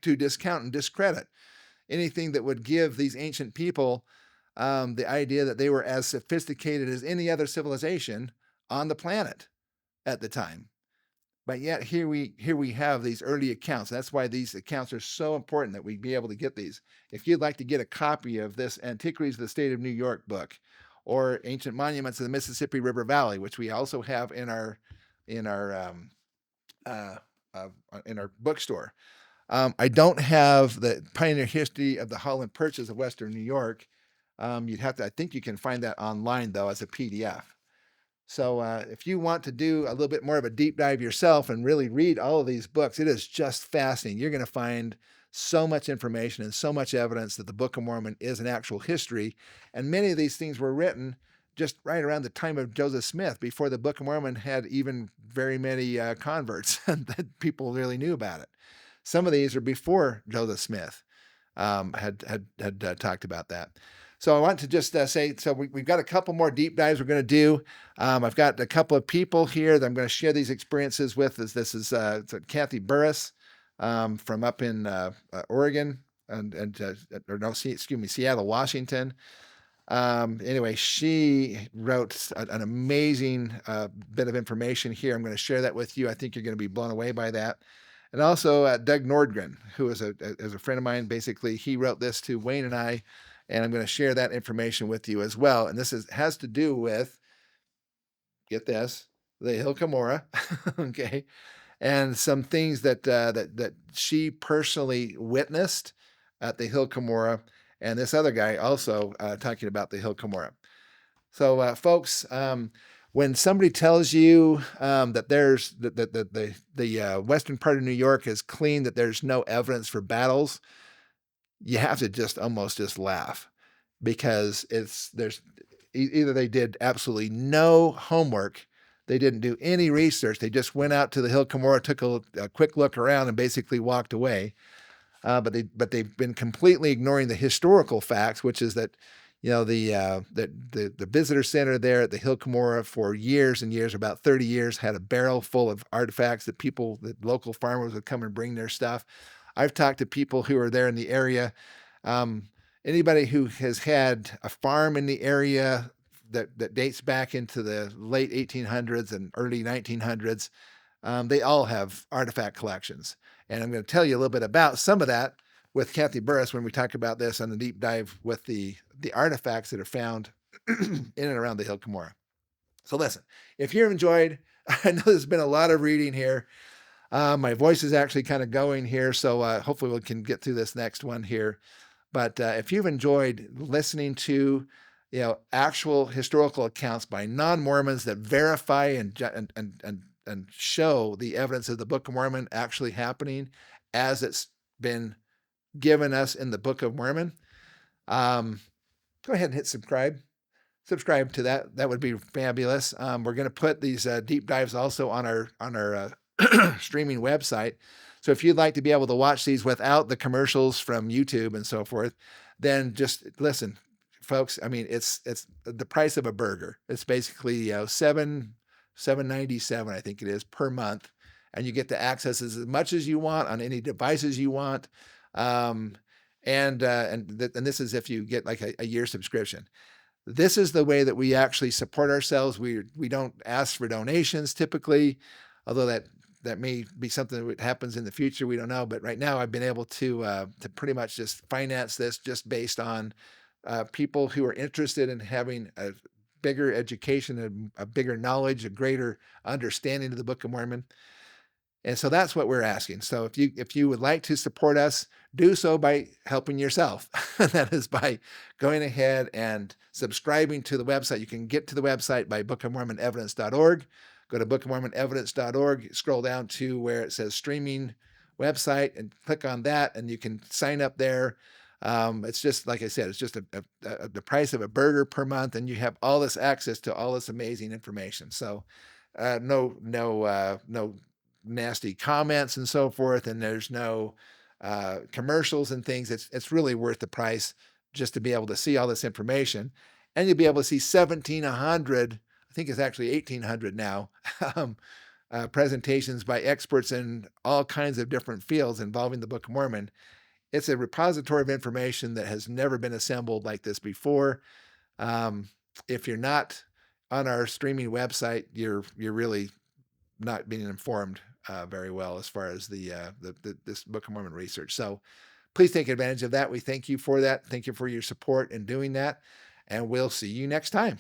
to discount and discredit anything that would give these ancient people the idea that they were as sophisticated as any other civilization on the planet at the time. But yet here we have these early accounts. That's why these accounts are so important, that we be able to get these. If you'd like to get a copy of this Antiquities of the State of New York book, or Ancient Monuments of the Mississippi River Valley, which we also have in our bookstore. I don't have the Pioneer History of the Holland Purchase of Western New York. I think you can find that online though as a PDF. So if you want to do a little bit more of a deep dive yourself and really read all of these books, it is just fascinating. You're going to find so much information and so much evidence that the Book of Mormon is an actual history. And many of these things were written just right around the time of Joseph Smith, before the Book of Mormon had even very many converts that people really knew about it. Some of these are before Joseph Smith had talked about that. So I want to just say, so we've got a couple more deep dives we're going to do. I've got a couple of people here that I'm going to share these experiences with. This is Kathy Burris from up in Oregon, Seattle, Washington. Anyway, she wrote an amazing bit of information here. I'm going to share that with you. I think you're going to be blown away by that. And also Doug Nordgren, who is a friend of mine. Basically, he wrote this to Wayne and I. And I'm going to share that information with you as well. And this has to do with, get this, the Hill Cumorah, okay, and some things that she personally witnessed at the Hill Cumorah, and this other guy also talking about the Hill Cumorah. So, folks, when somebody tells you that there's the western part of New York is clean, that there's no evidence for battles, you have to just almost laugh, because there's either they did absolutely no homework, they didn't do any research, they just went out to the Hill Cumorah, took a quick look around, and basically walked away. But they've been completely ignoring the historical facts, which is that the visitor center there at the Hill Cumorah for years and years, about 30 years, had a barrel full of artifacts that local farmers would come and bring their stuff. I've talked to people who are there in the area. Anybody who has had a farm in the area that dates back into the late 1800s and early 1900s, they all have artifact collections. And I'm going to tell you a little bit about some of that with Kathy Burris when we talk about this on the deep dive with the artifacts that are found in and around the Hill Cumorah. So listen, if you've enjoyed, I know there's been a lot of reading here. My voice is actually kind of going here, so hopefully we can get through this next one here. But if you've enjoyed listening to, actual historical accounts by non-Mormons that verify and show the evidence of the Book of Mormon actually happening as it's been given us in the Book of Mormon, go ahead and hit subscribe. Subscribe to that. That would be fabulous. We're going to put these deep dives also on our streaming website. So if you'd like to be able to watch these without the commercials from YouTube and so forth, then just listen, folks. I mean, it's the price of a burger. It's basically $7 $7.97, I think it is, per month, and you get to access as much as you want on any devices you want. Um, and this is if you get like a year subscription. This is the way that we actually support ourselves. We don't ask for donations typically, although that may be something that happens in the future. We don't know. But right now, I've been able to pretty much just finance this just based on people who are interested in having a bigger education, a bigger knowledge, a greater understanding of the Book of Mormon. And so that's what we're asking. So if you would like to support us, do so by helping yourself. That is by going ahead and subscribing to the website. You can get to the website by bookofmormonevidence.org. Go to bookofmormonevidence.org, scroll down to where it says streaming website and click on that, and you can sign up there. It's just, like I said, it's just the price of a burger per month, and you have all this access to all this amazing information. So no nasty comments and so forth, and there's no commercials and things. It's really worth the price just to be able to see all this information, and you'll be able to see 1,700. I think it's actually 1,800 now. Presentations by experts in all kinds of different fields involving the Book of Mormon. It's a repository of information that has never been assembled like this before. If you're not on our streaming website, you're really not being informed very well as far as this Book of Mormon research. So please take advantage of that. We thank you for that. Thank you for your support in doing that. And we'll see you next time.